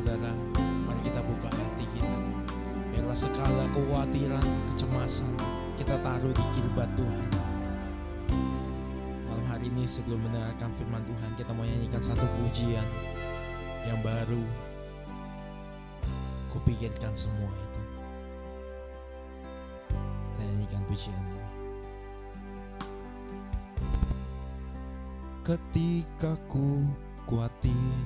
saudara, mari kita buka hati kita. Biarlah segala kekhawatiran, kecemasan kita taruh di kirbat Tuhan. Malam hari ini sebelum mendengarkan firman Tuhan, kita mau nyanyikan satu pujian yang baru. Kupikirkan semua itu. Kita nyanyikan pujian ini. Ketika ku khawatir,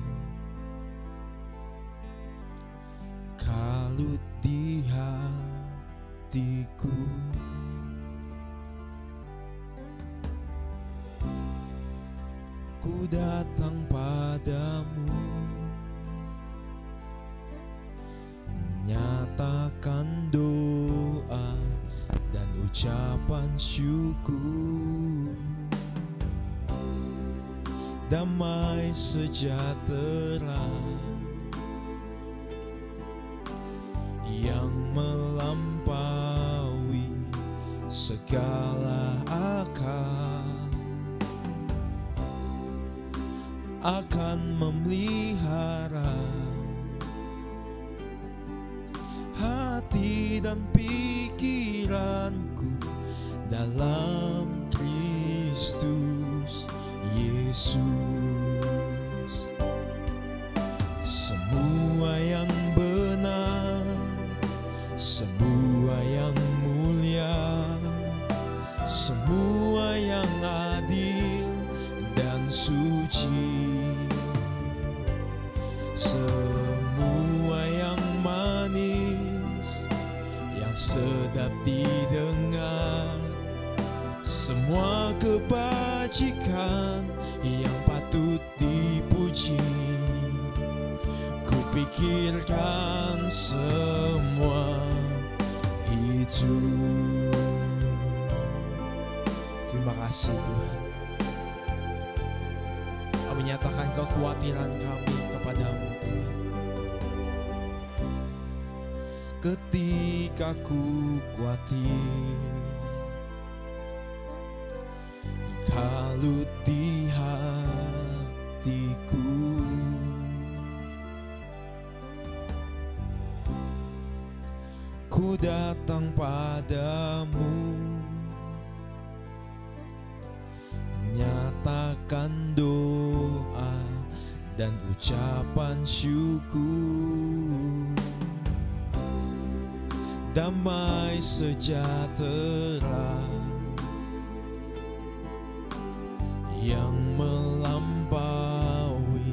kalut di hatiku, ku datang padamu, nyatakan doa dan ucapan syukur. Damai sejahtera yang melampaui segala akal akan memelihara hati dan pikiranku dalam Kristus Yesus. Semua yang benar, semua yang mulia, semua yang adil dan suci, semua yang manis, yang sedap didengar, semua kebajikan yang patut dipuji, kupikirkan semua itu. Terima kasih Tuhan. Kami nyatakan kekhawatiran kami kepadamu Tuhan. Ketika ku khawatir, kalut di hatiku, ku datang padamu, nyatakan doa dan ucapan syukur. Damai sejahtera yang melampaui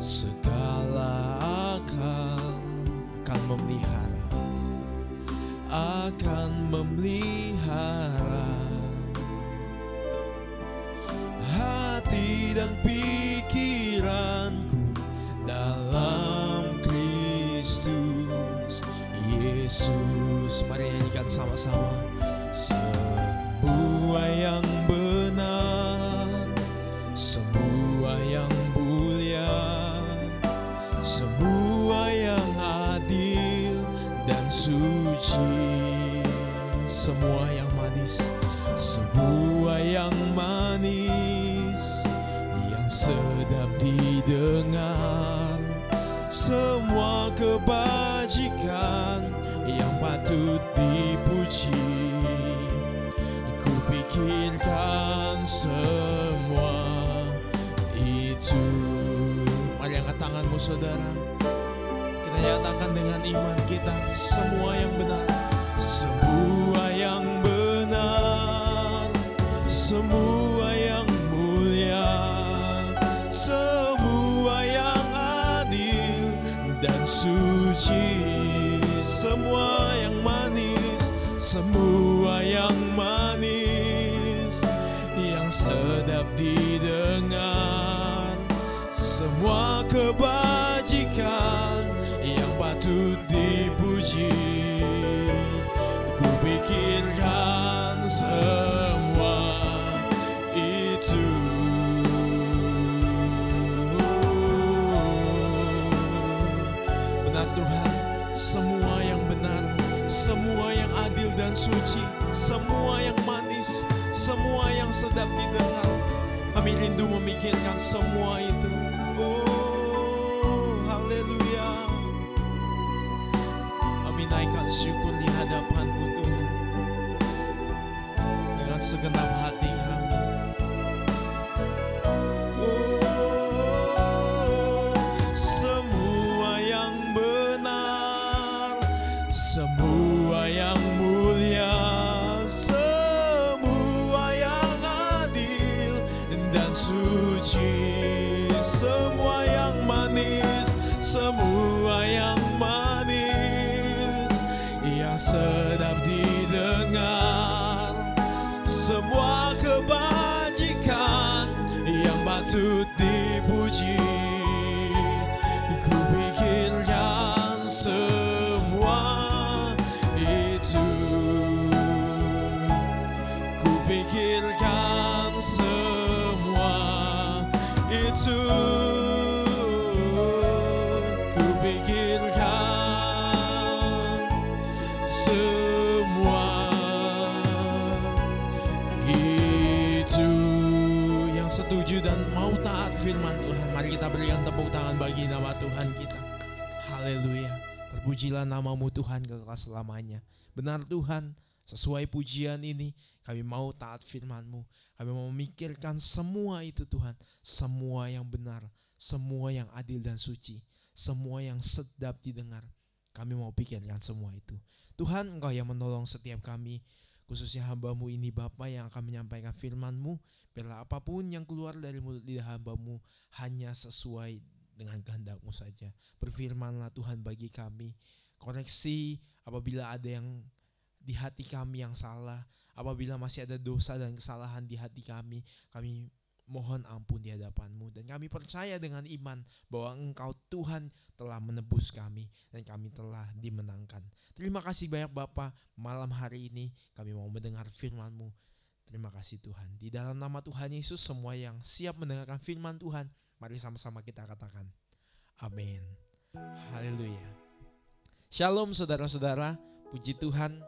segala akal akan memelihara hati dan pikiranku dalam Kristus Yesus. Mari nyanyikan sama-sama. Semua yang benar, semua yang mulia, semua yang adil dan suci, semua yang manis, semua yang manis, yang sedap didengar, semua kebajikan yang patut dipuji, kupikirkan semua itu. Mari angkat tanganmu saudara, kita nyatakan dengan iman kita, semua yang benar, semua yang benar, semua yang mulia, semua yang adil dan suci, semua yang manis, semua yang manis, yang sedap didengar, semua kebajikan yang patut dipuji, kupikirkan semua itu. Benar Tuhan, semua yang benar, semua yang adil dan suci, semua yang manis, semua yang sedap didengar, kami rindu memikirkan semua itu. Oh, haleluya. ucapkan syukur di hadapan-Mu Tuhan. Dengan segenap hati kami. Semua yang benar, semua yang mulia, semua yang adil dan suci, semua yang manis, semua yang manis, yang sedap didengar, semua kebajikan yang patut dipuji. Ku pikirkan semua itu, ku pikirkan semua itu, ku pikirkan semua itu. Yang setuju dan mau taat firman Tuhan, mari kita berikan tepuk tangan bagi nama Tuhan kita. Haleluya. Terpujilah namamu Tuhan kekal selamanya. Benar Tuhan, sesuai pujian ini kami mau taat firman-Mu. Kami mau memikirkan semua itu Tuhan. Semua yang benar, semua yang adil dan suci, semua yang sedap didengar. Kami mau pikirkan semua itu. Tuhan, Engkau yang menolong setiap kami, khususnya hamba-Mu ini Bapa yang akan menyampaikan firman-Mu. Biarlah apapun yang keluar dari mulut lidah hamba-Mu hanya sesuai dengan kehendak-Mu saja. Berfirmanlah Tuhan bagi kami. Koreksi apabila ada yang di hati kami yang salah. Apabila masih ada dosa dan kesalahan di hati kami mohon ampun di hadapan-Mu. Dan kami percaya dengan iman bahwa Engkau Tuhan telah menebus kami dan kami telah dimenangkan. Terima kasih banyak Bapa, malam hari ini kami mau mendengar firman-Mu. Terima kasih Tuhan. Di dalam nama Tuhan Yesus, semua yang siap mendengarkan firman Tuhan, mari sama-sama kita katakan amin. Haleluya. Shalom saudara-saudara, puji Tuhan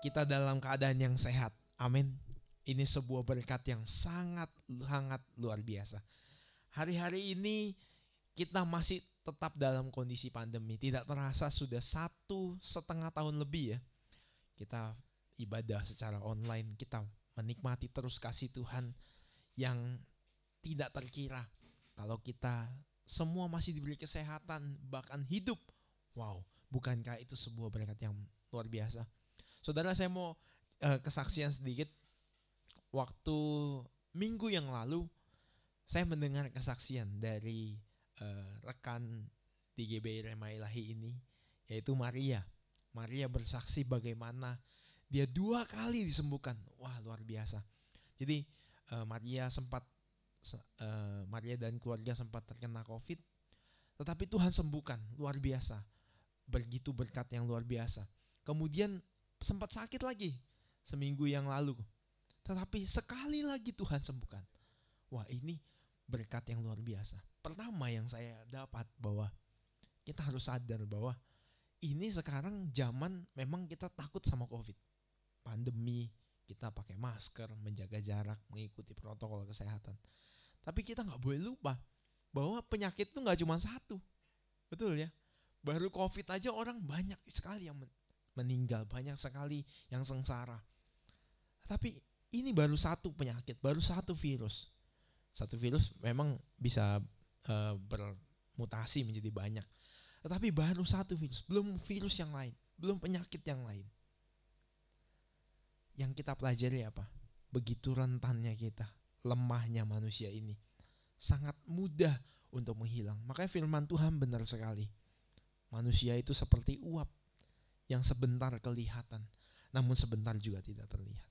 kita dalam keadaan yang sehat. Amin. Ini sebuah berkat yang sangat luar biasa. Hari-hari ini kita masih tetap dalam kondisi pandemi. Tidak terasa sudah 1,5 tahun lebih ya. Kita ibadah secara online. Kita menikmati terus kasih Tuhan yang tidak terkira. Kalau kita semua masih diberi kesehatan, bahkan hidup. Wow, bukankah itu sebuah berkat yang luar biasa? Saudara, saya mau kesaksian sedikit. Waktu minggu yang lalu saya mendengar kesaksian dari rekan di GBI Rema Ilahi ini, yaitu Maria. Maria bersaksi bagaimana dia 2 kali disembuhkan. Wah, luar biasa. Jadi Maria dan keluarga sempat terkena COVID, tetapi Tuhan sembuhkan. Luar biasa. Begitu berkat yang luar biasa. Kemudian sempat sakit lagi seminggu yang lalu, tetapi sekali lagi Tuhan sembuhkan. Wah, ini berkat yang luar biasa. Pertama yang saya dapat bahwa kita harus sadar bahwa ini sekarang zaman memang kita takut sama COVID. Pandemi, kita pakai masker, menjaga jarak, mengikuti protokol kesehatan. Tapi kita gak boleh lupa bahwa penyakit itu gak cuma satu. Betul ya? Baru COVID aja orang banyak sekali yang meninggal, banyak sekali yang sengsara. Tapi ini baru satu penyakit, baru satu virus. Satu virus memang bisa bermutasi menjadi banyak. Tetapi baru satu virus, belum virus yang lain, belum penyakit yang lain. Yang kita pelajari apa? Begitu rentannya kita, lemahnya manusia ini. Sangat mudah untuk menghilang. Makanya firman Tuhan benar sekali. Manusia itu seperti uap yang sebentar kelihatan, namun sebentar juga tidak terlihat.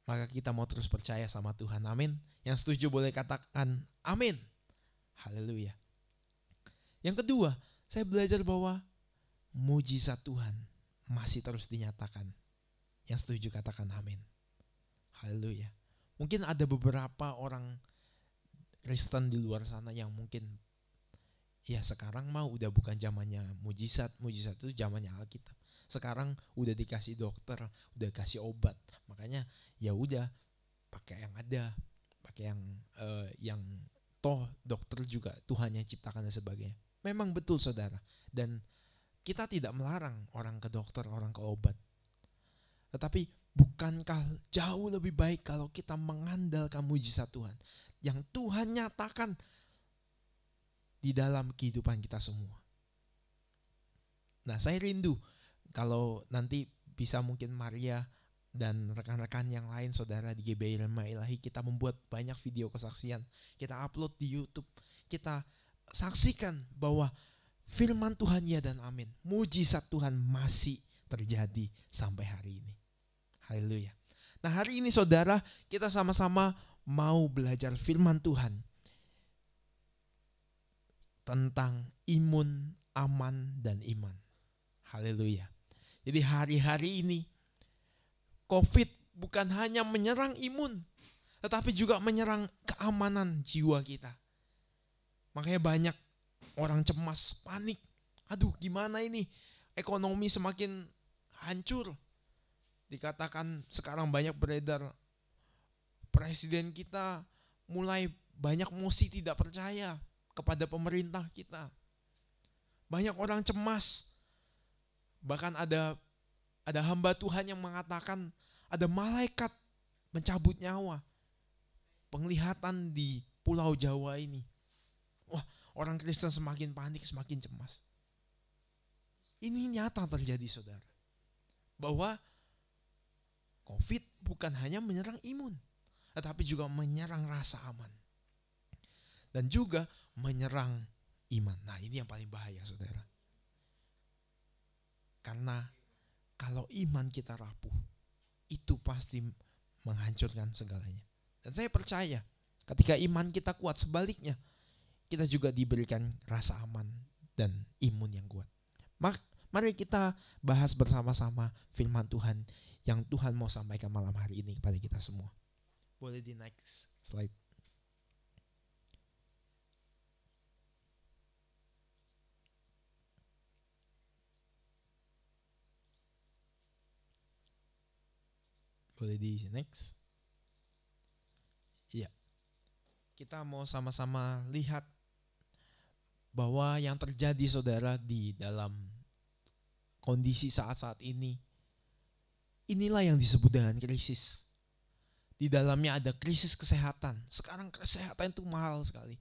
Maka kita mau terus percaya sama Tuhan. Amin. Yang setuju boleh katakan amin. Haleluya. Yang kedua, saya belajar bahwa mujizat Tuhan masih terus dinyatakan. Yang setuju katakan amin. Haleluya. Mungkin ada beberapa orang Kristen di luar sana yang mungkin ya sekarang mau udah bukan zamannya mujizat. Mujizat itu zamannya Alkitab. Sekarang udah dikasih dokter, udah kasih obat. Makanya ya udah pakai yang ada, pakai yang toh dokter juga Tuhan yang ciptakan dan sebagainya. Memang betul saudara. Dan kita tidak melarang orang ke dokter, orang ke obat. Tetapi bukankah jauh lebih baik kalau kita mengandalkan mujizat Tuhan yang Tuhan nyatakan di dalam kehidupan kita semua. Nah, saya rindu kalau nanti bisa mungkin Maria dan rekan-rekan yang lain, saudara di GBI Rema Ilahi, kita membuat banyak video kesaksian, kita upload di YouTube, kita saksikan bahwa firman Tuhan ya dan amin, mujizat Tuhan masih terjadi sampai hari ini. Haleluya. Nah, hari ini saudara, kita sama-sama mau belajar firman Tuhan tentang imun, aman, dan iman. Haleluya. Jadi hari-hari ini COVID bukan hanya menyerang imun, tetapi juga menyerang keamanan jiwa kita. Makanya banyak orang cemas, panik. Aduh, gimana ini? Ekonomi semakin hancur. Dikatakan sekarang banyak beredar presiden kita mulai banyak mosi tidak percaya kepada pemerintah kita. Banyak orang cemas. Bahkan ada hamba Tuhan yang mengatakan ada malaikat mencabut nyawa. Penglihatan di Pulau Jawa ini. Wah, orang Kristen semakin panik, semakin cemas. Ini nyata terjadi, saudara. Bahwa COVID bukan hanya menyerang imun, tetapi juga menyerang rasa aman. Dan juga menyerang iman. Nah, ini yang paling bahaya, saudara. Karena kalau iman kita rapuh, itu pasti menghancurkan segalanya. Dan saya percaya ketika iman kita kuat, sebaliknya kita juga diberikan rasa aman dan imun yang kuat. Mari kita bahas bersama-sama firman Tuhan yang Tuhan mau sampaikan malam hari ini kepada kita semua. Boleh di next slide. Boleh di next. Iya. Kita mau sama-sama lihat bahwa yang terjadi, saudara, di dalam kondisi saat-saat ini, inilah yang disebut dengan krisis. Di dalamnya ada krisis kesehatan. Sekarang kesehatan itu mahal sekali.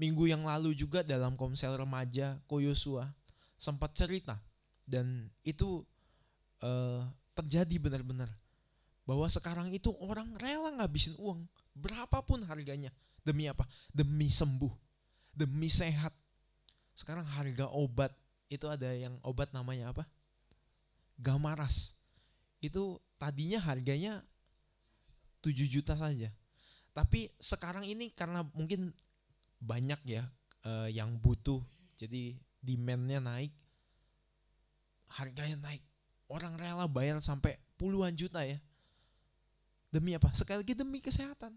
Minggu yang lalu juga dalam Komsel Remaja Ko Yosua sempat cerita, dan itu terjadi benar-benar. Bahwa sekarang itu orang rela ngabisin uang berapapun harganya. Demi apa? Demi sembuh, demi sehat. Sekarang harga obat, itu ada yang obat namanya apa? Gamaras. Itu tadinya harganya 7 juta saja. Tapi sekarang ini karena mungkin banyak ya yang butuh, jadi demand-nya naik, harganya naik. Orang rela bayar sampai puluhan juta ya. Demi apa? Sekali lagi demi kesehatan.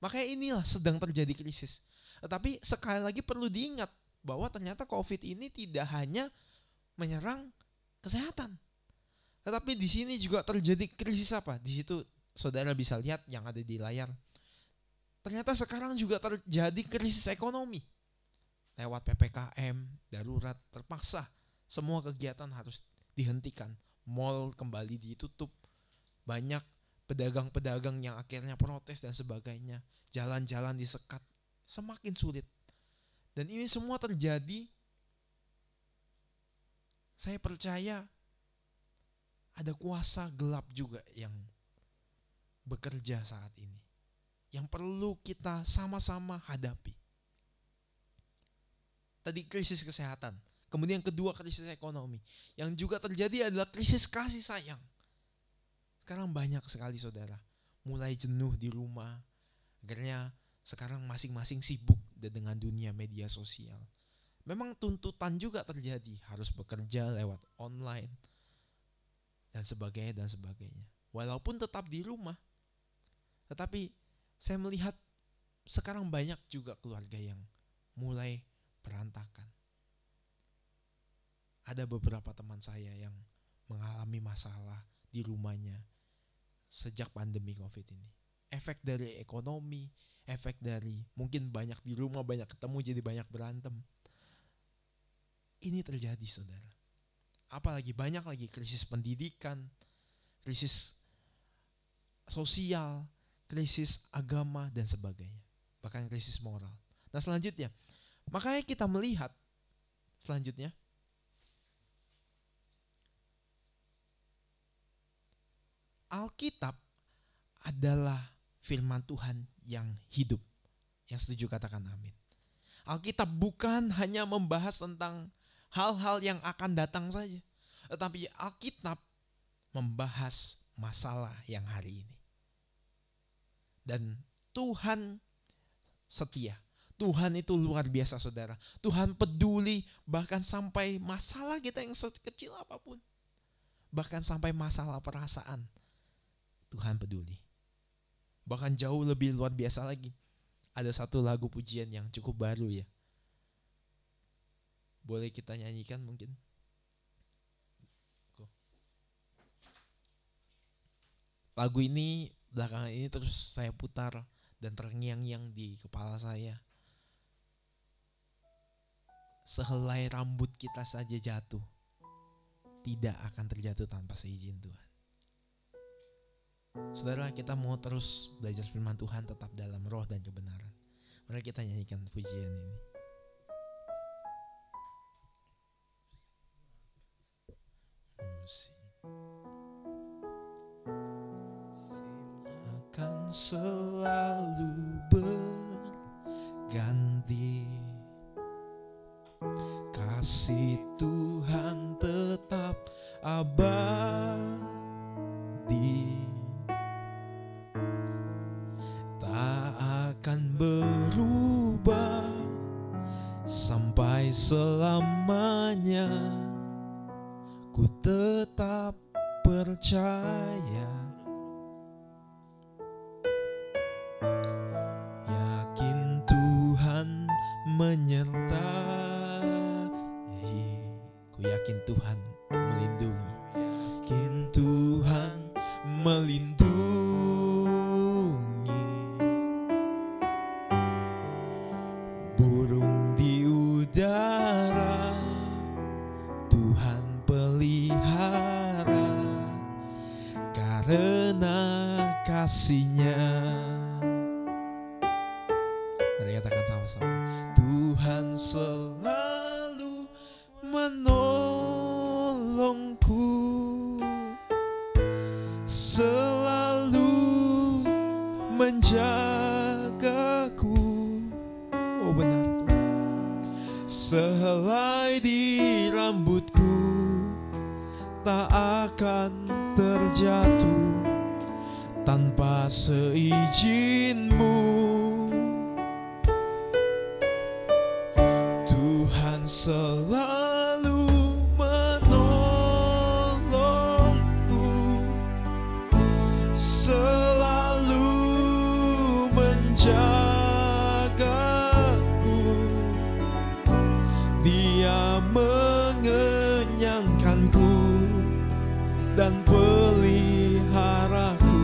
Makanya inilah sedang terjadi krisis. Tetapi sekali lagi perlu diingat bahwa ternyata COVID ini tidak hanya menyerang kesehatan. Tetapi di sini juga terjadi krisis apa? Di situ saudara bisa lihat yang ada di layar. Ternyata sekarang juga terjadi krisis ekonomi. Lewat PPKM, darurat, terpaksa semua kegiatan harus dihentikan. Mall kembali ditutup. Banyak pedagang-pedagang yang akhirnya protes dan sebagainya. Jalan-jalan disekat. Semakin sulit. Dan ini semua terjadi, saya percaya ada kuasa gelap juga yang bekerja saat ini, yang perlu kita sama-sama hadapi. Tadi krisis kesehatan, kemudian yang kedua krisis ekonomi. Yang juga terjadi adalah krisis kasih sayang. Sekarang banyak sekali saudara mulai jenuh di rumah. Akhirnya sekarang masing-masing sibuk dengan dunia media sosial. Memang tuntutan juga terjadi, harus bekerja lewat online dan sebagainya dan sebagainya. Walaupun tetap di rumah, tetapi saya melihat sekarang banyak juga keluarga yang mulai berantakan. Ada beberapa teman saya yang mengalami masalah di rumahnya sejak pandemi COVID ini. Efek dari ekonomi, efek dari mungkin banyak di rumah, banyak ketemu jadi banyak berantem. ini terjadi, saudara. Apalagi banyak lagi krisis pendidikan, krisis sosial, krisis agama dan sebagainya. Bahkan krisis moral. Nah selanjutnya, makanya kita melihat selanjutnya Alkitab adalah firman Tuhan yang hidup. Yang setuju katakan amin. Alkitab bukan hanya membahas tentang hal-hal yang akan datang saja, tetapi Alkitab membahas masalah yang hari ini. Dan Tuhan setia. Tuhan itu luar biasa, saudara. Tuhan peduli bahkan sampai masalah kita yang sekecil apapun. Bahkan sampai masalah perasaan. Tuhan peduli. Bahkan jauh lebih luar biasa lagi. Ada satu lagu pujian yang cukup baru ya. Boleh kita nyanyikan mungkin? Lagu ini belakangan ini terus saya putar dan terngiang-ngiang di kepala saya. Sehelai rambut kita saja jatuh, tidak akan terjatuh tanpa seizin Tuhan. Saudara, kita mau terus belajar firman Tuhan tetap dalam roh dan kebenaran. Mari kita nyanyikan pujian ini. Akan selalu berganti, kasih Tuhan tetap abadi, tak akan berubah sampai selamanya. Ku tetap percaya, yakin Tuhan menyertai. Ku yakin Tuhan melindungi, yakin Tuhan melindungi. Burung di udara Tuhan pelihara, karena kasih-Nya. Mari katakan sama-sama. Tuhan selalu menolongku, selalu menjagaku. Oh benar Tuhan. Sehelai di rambutku tak akan terjatuh tanpa seizin-Mu. Tuhan selalu menolongku, selalu menjagaku. Dia mengenyangkanku dan peliharaku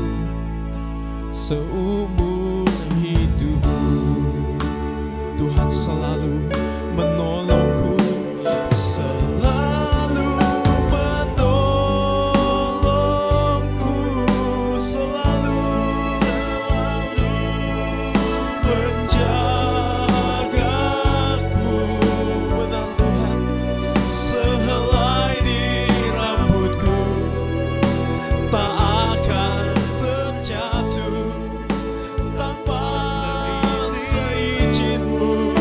seumur hidupku. Tuhan selalu menolongku, selalu menolongku, selalu menjagaku. Benar Tuhan, sehelai di rambutku tak akan terjatuh tanpa seizin-Mu.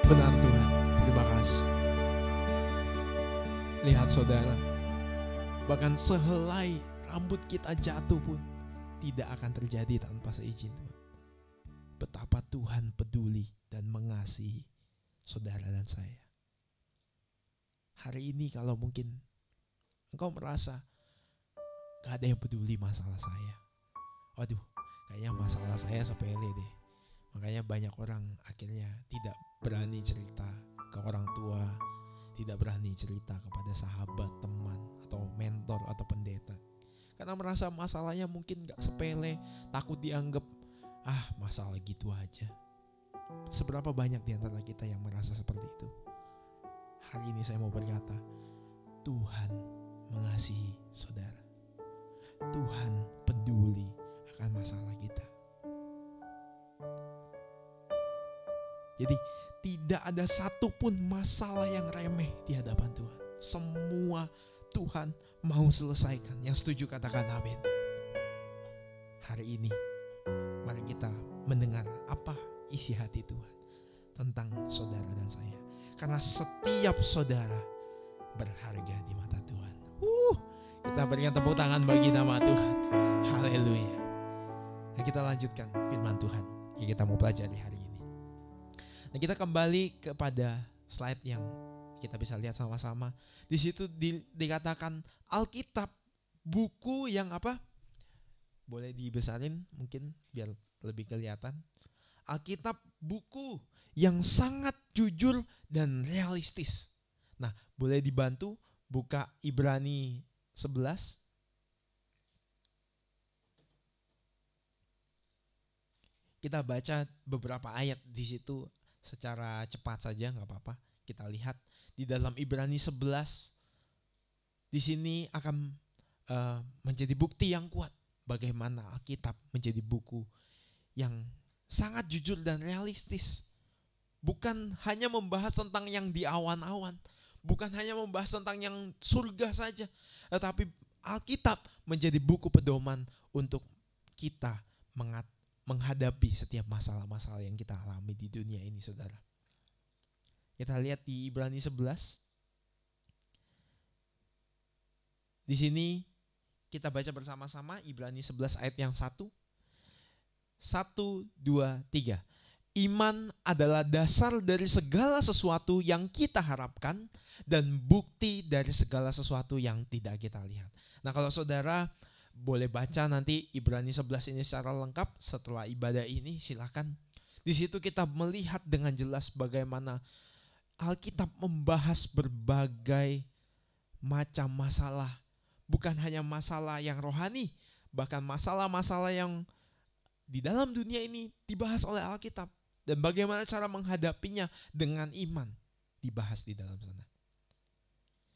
Benar Tuhan, terima kasih. Lihat saudara, bahkan sehelai rambut kita jatuh pun tidak akan terjadi tanpa seizin Tuhan. Betapa Tuhan peduli dan mengasihi saudara dan saya. Hari ini kalau mungkin engkau merasa gak ada yang peduli masalah saya, waduh, kayaknya masalah saya sepele deh. Makanya banyak orang akhirnya tidak berani cerita ke orang tua, tidak berani cerita kepada sahabat, teman, atau mentor, atau pendeta. Karena merasa masalahnya mungkin gak sepele, takut dianggap, masalah gitu aja. Seberapa banyak di antara kita yang merasa seperti itu? Hari ini saya mau berkata, Tuhan mengasihi saudara. Tuhan peduli akan masalah kita. Jadi tidak ada satupun masalah yang remeh di hadapan Tuhan. Semua Tuhan mau selesaikan. Yang setuju katakan amin. Hari ini mari kita mendengar apa isi hati Tuhan tentang saudara dan saya. Karena setiap saudara berharga di mata Tuhan. Kita berikan tepuk tangan bagi nama Tuhan. Haleluya. Nah, kita lanjutkan firman Tuhan yang kita mau pelajari hari ini. Nah, kita kembali kepada slide yang kita bisa lihat sama-sama. Di situ dikatakan Alkitab, buku yang apa? Boleh dibesarin mungkin biar lebih kelihatan. Alkitab, buku yang sangat jujur dan realistis. Nah, boleh dibantu buka Ibrani 11. Kita baca beberapa ayat di situ secara cepat saja, nggak apa-apa. Kita lihat di dalam Ibrani 11. Di sini akan menjadi bukti yang kuat bagaimana Alkitab menjadi buku yang sangat jujur dan realistis. Bukan hanya membahas tentang yang di awan-awan, bukan hanya membahas tentang yang surga saja, tetapi Alkitab menjadi buku pedoman untuk kita menghadapi setiap masalah-masalah yang kita alami di dunia ini, saudara. Kita lihat di Ibrani 11. Di sini kita baca bersama-sama Ibrani 11 ayat yang 1. 1, 2, 3. Iman adalah dasar dari segala sesuatu yang kita harapkan dan bukti dari segala sesuatu yang tidak kita lihat. Nah, kalau saudara boleh baca nanti Ibrani 11 ini secara lengkap setelah ibadah ini, silakan. Di situ kita melihat dengan jelas bagaimana Alkitab membahas berbagai macam masalah. Bukan hanya masalah yang rohani, bahkan masalah-masalah yang di dalam dunia ini dibahas oleh Alkitab. Dan bagaimana cara menghadapinya dengan iman dibahas di dalam sana.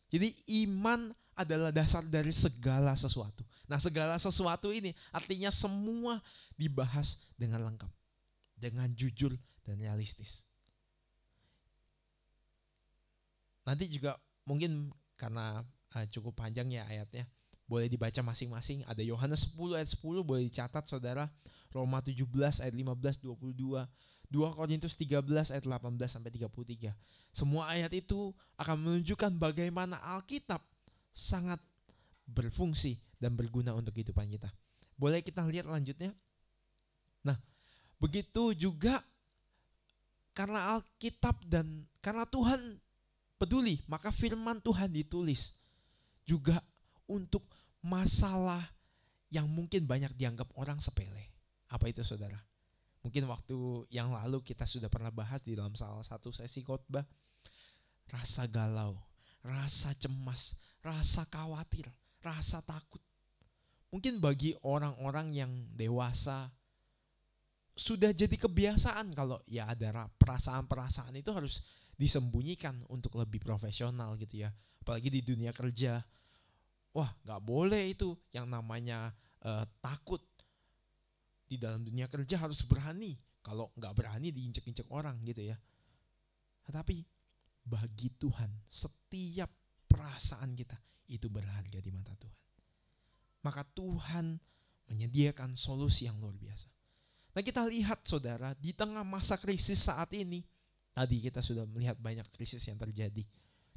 Jadi iman adalah dasar dari segala sesuatu. Nah, segala sesuatu ini artinya semua dibahas dengan lengkap, dengan jujur dan realistis. Nanti juga mungkin karena cukup panjang ya ayatnya, boleh dibaca masing-masing. Ada Yohanes 10 ayat 10 boleh dicatat saudara, Roma 17 ayat 15, 22, 2 Korintus 13 ayat 18 sampai 33. Semua ayat itu akan menunjukkan bagaimana Alkitab sangat berfungsi dan berguna untuk kehidupan kita. Boleh kita lihat lanjutnya. Nah, begitu juga karena Alkitab dan karena Tuhan peduli, maka firman Tuhan ditulis juga untuk masalah yang mungkin banyak dianggap orang sepele. Apa itu saudara? Mungkin waktu yang lalu kita sudah pernah bahas di dalam salah satu sesi khotbah. Rasa galau, rasa cemas, rasa khawatir, rasa takut. Mungkin bagi orang-orang yang dewasa sudah jadi kebiasaan kalau ya ada perasaan-perasaan itu harus disembunyikan untuk lebih profesional gitu ya. Apalagi di dunia kerja. Wah, gak boleh itu yang namanya takut. Di dalam dunia kerja harus berani. Kalau gak berani diinjek-injek orang gitu ya. Tetapi bagi Tuhan setiap perasaan kita itu berharga di mata Tuhan. Maka Tuhan menyediakan solusi yang luar biasa. Nah, kita lihat saudara, di tengah masa krisis saat ini, Tadi kita sudah melihat banyak krisis yang terjadi.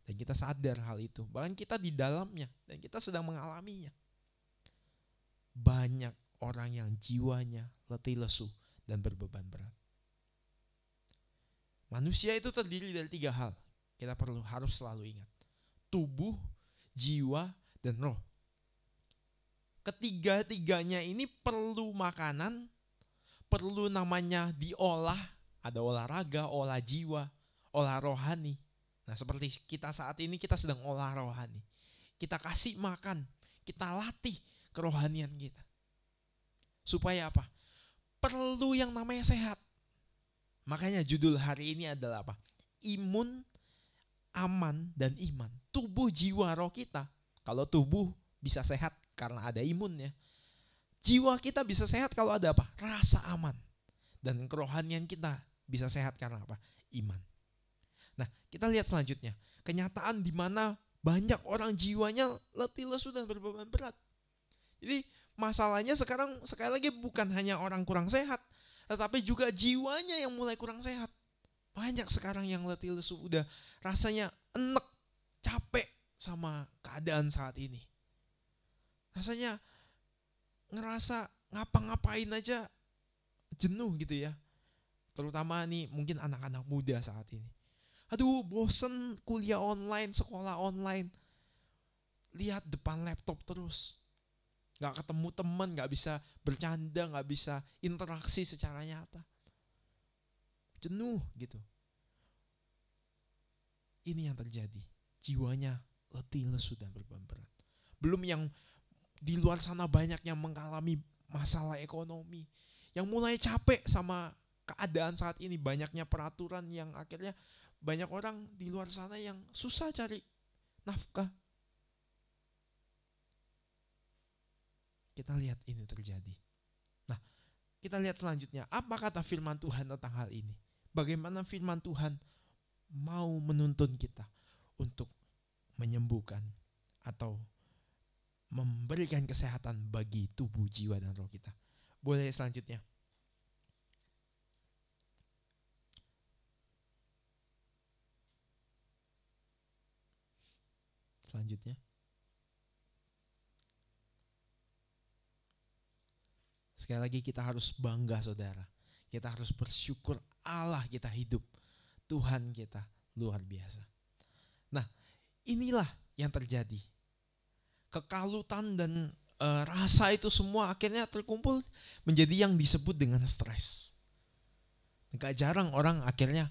Dan kita sadar hal itu. Bahkan kita di dalamnya. Dan kita sedang mengalaminya. Banyak orang yang jiwanya letih lesu dan berbeban berat. Manusia itu terdiri dari 3 hal. Kita harus selalu ingat. Tubuh, jiwa, dan roh. Ketiga-tiganya ini perlu makanan, perlu namanya diolah. Ada olahraga, olah jiwa, olah rohani. Nah, seperti kita saat ini, kita sedang olah rohani. Kita kasih makan, kita latih kerohanian kita. Supaya apa? Perlu yang namanya sehat. Makanya judul hari ini adalah apa? Imun, aman, dan iman. Tubuh, jiwa, roh kita. Kalau tubuh bisa sehat karena ada imunnya. Jiwa kita bisa sehat kalau ada apa? Rasa aman. Dan kerohanian kita bisa sehat karena apa? Iman. Nah, kita lihat selanjutnya. Kenyataan di mana banyak orang jiwanya letih lesu dan berbeban berat. Jadi masalahnya sekarang sekali lagi bukan hanya orang kurang sehat, tetapi juga jiwanya yang mulai kurang sehat. Banyak sekarang yang letih lesu, udah rasanya enek, capek sama keadaan saat ini. Rasanya ngerasa ngapa-ngapain aja jenuh gitu ya. Terutama nih mungkin anak-anak muda saat ini. Aduh, bosen kuliah online, sekolah online. Lihat depan laptop terus. Gak ketemu teman, gak bisa bercanda, gak bisa interaksi secara nyata. Jenuh gitu. Ini yang terjadi. Jiwanya letih lesu dan berbeban berat. Belum yang di luar sana banyak yang mengalami masalah ekonomi. Yang mulai capek sama keadaan saat ini. Banyaknya peraturan yang akhirnya banyak orang di luar sana yang susah cari nafkah. Kita lihat ini terjadi. Nah, kita lihat selanjutnya. Apa kata firman Tuhan tentang hal ini? Bagaimana firman Tuhan mau menuntun kita untuk menyembuhkan atau memberikan kesehatan bagi tubuh, jiwa, dan roh kita. Boleh selanjutnya. Selanjutnya. Sekali lagi kita harus bangga saudara. Kita harus bersyukur Allah kita hidup. Tuhan kita luar biasa. Nah, inilah yang terjadi. Kekalutan dan rasa itu semua akhirnya terkumpul menjadi yang disebut dengan stres. Gak jarang orang akhirnya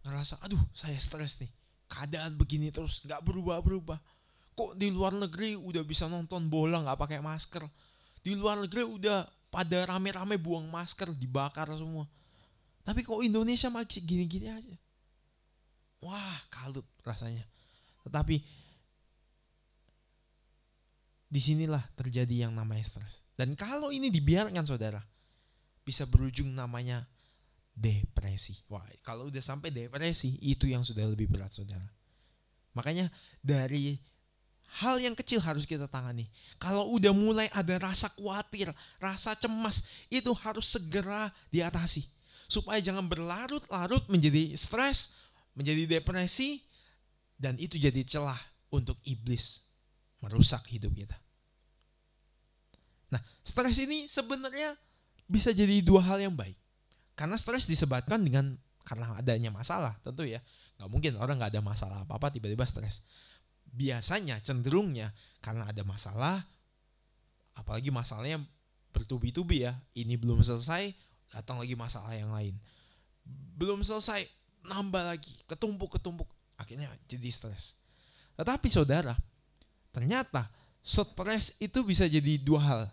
ngerasa, aduh saya stres nih. Keadaan begini terus gak berubah-berubah. Kok di luar negeri udah bisa nonton bola gak pakai masker. Di luar negeri udah pada rame-rame buang masker, dibakar semua. Tapi kok Indonesia masih gini-gini aja. Wah, kalut rasanya. Tetapi disinilah terjadi yang namanya stres. Dan kalau ini dibiarkan saudara, bisa berujung namanya depresi. Wah, kalau udah sampai depresi, itu yang sudah lebih berat saudara. Makanya dari hal yang kecil harus kita tangani. Kalau udah mulai ada rasa khawatir, rasa cemas, itu harus segera diatasi. Supaya jangan berlarut-larut menjadi stres, menjadi depresi, dan itu jadi celah untuk iblis merusak hidup kita. Nah, stres ini sebenarnya bisa jadi 2 hal yang baik. Karena stres disebabkan karena adanya masalah, tentu ya. Gak mungkin orang gak ada masalah apa-apa tiba-tiba stres. Biasanya cenderungnya karena ada masalah, apalagi masalahnya bertubi-tubi ya. Ini belum selesai, datang lagi masalah yang lain. Belum selesai, nambah lagi, ketumpuk-ketumpuk. Akhirnya jadi stres. Tetapi saudara, ternyata stres itu bisa jadi 2 hal.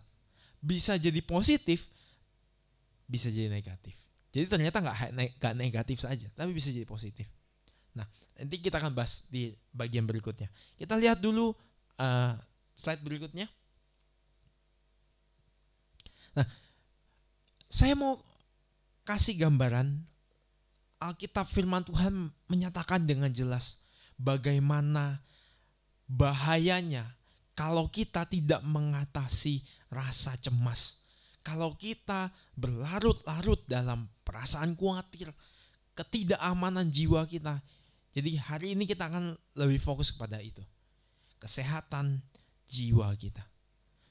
Bisa jadi positif, bisa jadi negatif. Jadi ternyata gak negatif saja, tapi bisa jadi positif. Nah, nanti kita akan bahas di bagian berikutnya. Kita lihat dulu slide berikutnya. Nah, saya mau kasih gambaran. Alkitab firman Tuhan menyatakan dengan jelas bagaimana bahayanya kalau kita tidak mengatasi rasa cemas. Kalau kita berlarut-larut dalam perasaan khawatir, ketidakamanan jiwa kita. Jadi hari ini kita akan lebih fokus kepada itu. Kesehatan jiwa kita.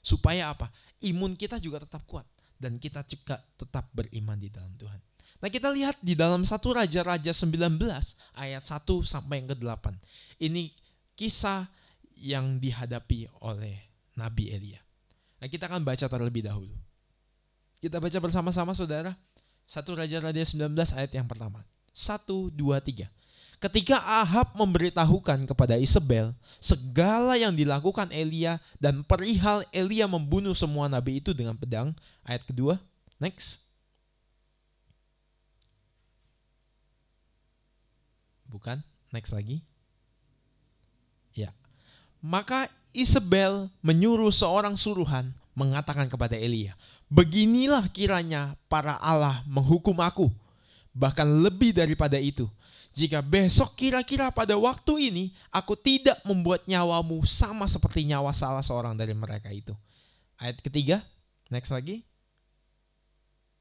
Supaya apa? Imun kita juga tetap kuat. Dan kita juga tetap beriman di dalam Tuhan. Nah, kita lihat di dalam 1 Raja-Raja 19 ayat 1 sampai yang ke-8. Ini kisah yang dihadapi oleh Nabi Elia. Nah, kita akan baca terlebih dahulu. Kita baca bersama-sama saudara. 1 Raja-Raja 19 ayat yang pertama. 1, 2, 3. Ketika Ahab memberitahukan kepada Isabel segala yang dilakukan Elia dan perihal Elia membunuh semua nabi itu dengan pedang. Ayat kedua, next. Bukan, next lagi. Ya. Maka Isabel menyuruh seorang suruhan mengatakan kepada Elia, beginilah kiranya para Allah menghukum aku, bahkan lebih daripada itu. Jika besok kira-kira pada waktu ini aku tidak membuat nyawamu sama seperti nyawa salah seorang dari mereka itu. Ayat ketiga, next lagi.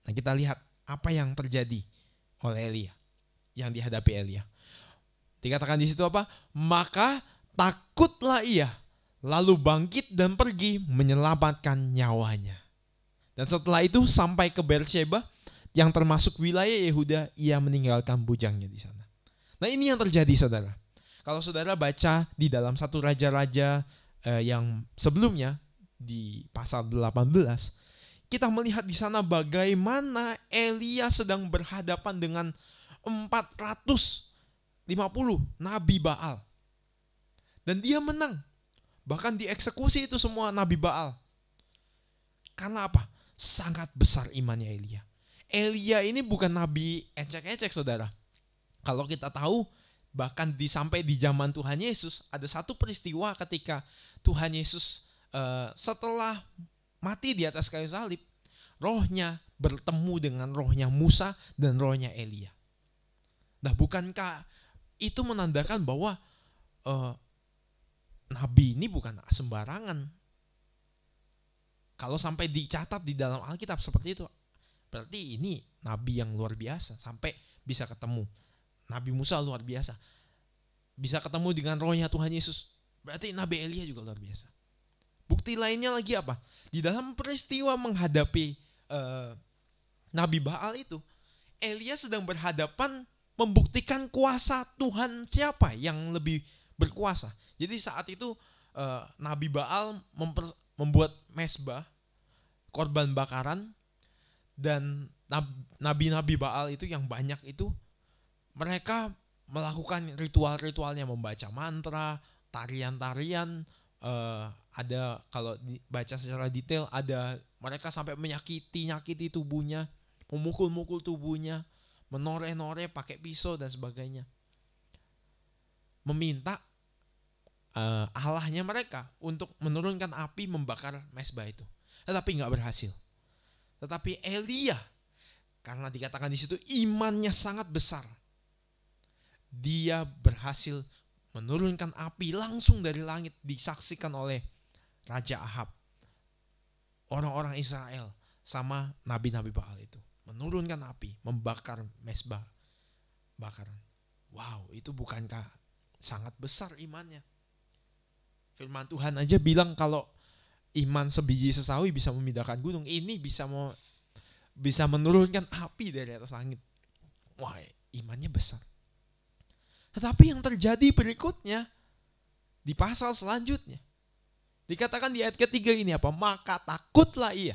Nah, kita lihat apa yang terjadi oleh Elia, yang dihadapi Elia. Dikatakan di situ apa? Maka takutlah ia, lalu bangkit dan pergi menyelamatkan nyawanya. Dan setelah itu sampai ke Beersheba yang termasuk wilayah Yehuda, ia meninggalkan bujangnya di sana. Nah, ini yang terjadi saudara. Kalau saudara baca di dalam 1 Raja-Raja yang sebelumnya di pasal 18, kita melihat di sana bagaimana Elia sedang berhadapan dengan 450 nabi Baal. Dan dia menang. Bahkan dieksekusi itu semua nabi Baal. Karena apa? Sangat besar imannya Elia. Elia ini bukan nabi ecek-ecek saudara. Kalau kita tahu, bahkan sampai di zaman Tuhan Yesus, ada satu peristiwa ketika Tuhan Yesus setelah mati di atas kayu salib, rohnya bertemu dengan rohnya Musa dan rohnya Elia. Nah, bukankah itu menandakan bahwa nabi ini bukan sembarangan? Kalau sampai dicatat di dalam Alkitab seperti itu, berarti ini nabi yang luar biasa, sampai bisa ketemu. Nabi Musa luar biasa, bisa ketemu dengan rohnya Tuhan Yesus. Berarti Nabi Elia juga luar biasa. Bukti lainnya lagi apa? Di dalam peristiwa menghadapi Nabi Baal itu, Elia sedang berhadapan membuktikan kuasa Tuhan siapa yang lebih berkuasa. Jadi saat itu Nabi Baal membuat mezbah, korban bakaran, dan nabi-nabi Baal itu yang banyak itu, mereka melakukan ritual-ritualnya, membaca mantra, tarian-tarian, ada kalau dibaca secara detail, ada mereka sampai menyakiti tubuhnya, memukul-mukul tubuhnya, menoreh-noreh pakai pisau dan sebagainya. Meminta Allahnya mereka untuk menurunkan api membakar mezbah itu. Tetapi nggak berhasil. Tetapi Elia, karena dikatakan di situ imannya sangat besar, dia berhasil menurunkan api langsung dari langit, disaksikan oleh Raja Ahab, orang-orang Israel, sama nabi-nabi Baal itu. Menurunkan api, membakar mezbah bakaran. Wow, itu bukankah sangat besar imannya? Firman Tuhan aja bilang kalau iman sebiji sesawi bisa memindahkan gunung. Ini bisa menurunkan api dari atas langit. Wah, imannya besar. Tetapi yang terjadi berikutnya di pasal selanjutnya, dikatakan di ayat ketiga ini apa? Maka takutlah ia.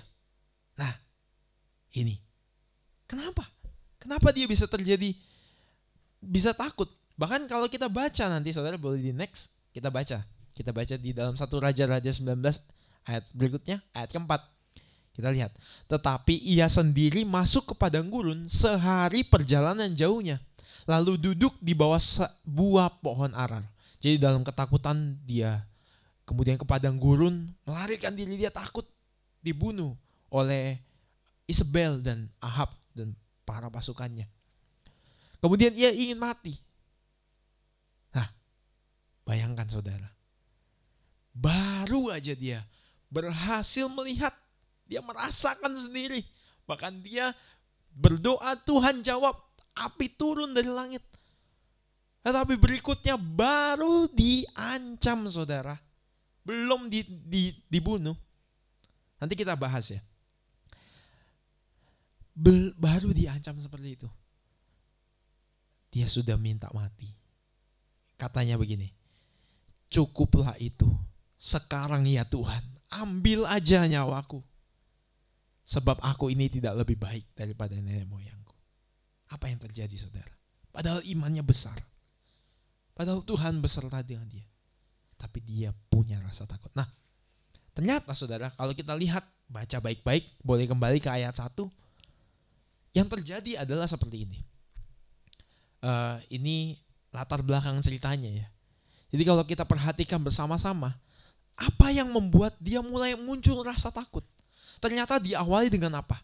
Nah, ini kenapa? Kenapa dia bisa terjadi, bisa takut? Bahkan kalau kita baca nanti, saudara boleh di next, kita baca di dalam 1 Raja-Raja 19 ayat berikutnya, ayat keempat. Kita lihat, tetapi ia sendiri masuk ke padang gurun sehari perjalanan jauhnya, lalu duduk di bawah sebuah pohon arar. Jadi dalam ketakutan dia kemudian ke padang gurun, melarikan diri, dia takut dibunuh oleh Isabel dan Ahab dan para pasukannya. Kemudian ia ingin mati. Nah, bayangkan saudara, baru aja dia berhasil melihat, dia merasakan sendiri, bahkan dia berdoa, Tuhan jawab, api turun dari langit. Tetapi berikutnya baru diancam saudara. Belum dibunuh. Nanti kita bahas ya. Baru diancam seperti itu. Dia sudah minta mati. Katanya begini, cukuplah itu. Sekarang ya Tuhan, ambil aja nyawaku. Sebab aku ini tidak lebih baik daripada nenek moyangku. Apa yang terjadi saudara? Padahal imannya besar. Padahal Tuhan beserta dengan dia. Tapi dia punya rasa takut. Nah, ternyata saudara, kalau kita lihat, baca baik-baik, boleh kembali ke ayat 1. Yang terjadi adalah seperti ini. Ini latar belakang ceritanya ya. Jadi kalau kita perhatikan bersama-sama, apa yang membuat dia mulai muncul rasa takut? Ternyata diawali dengan apa?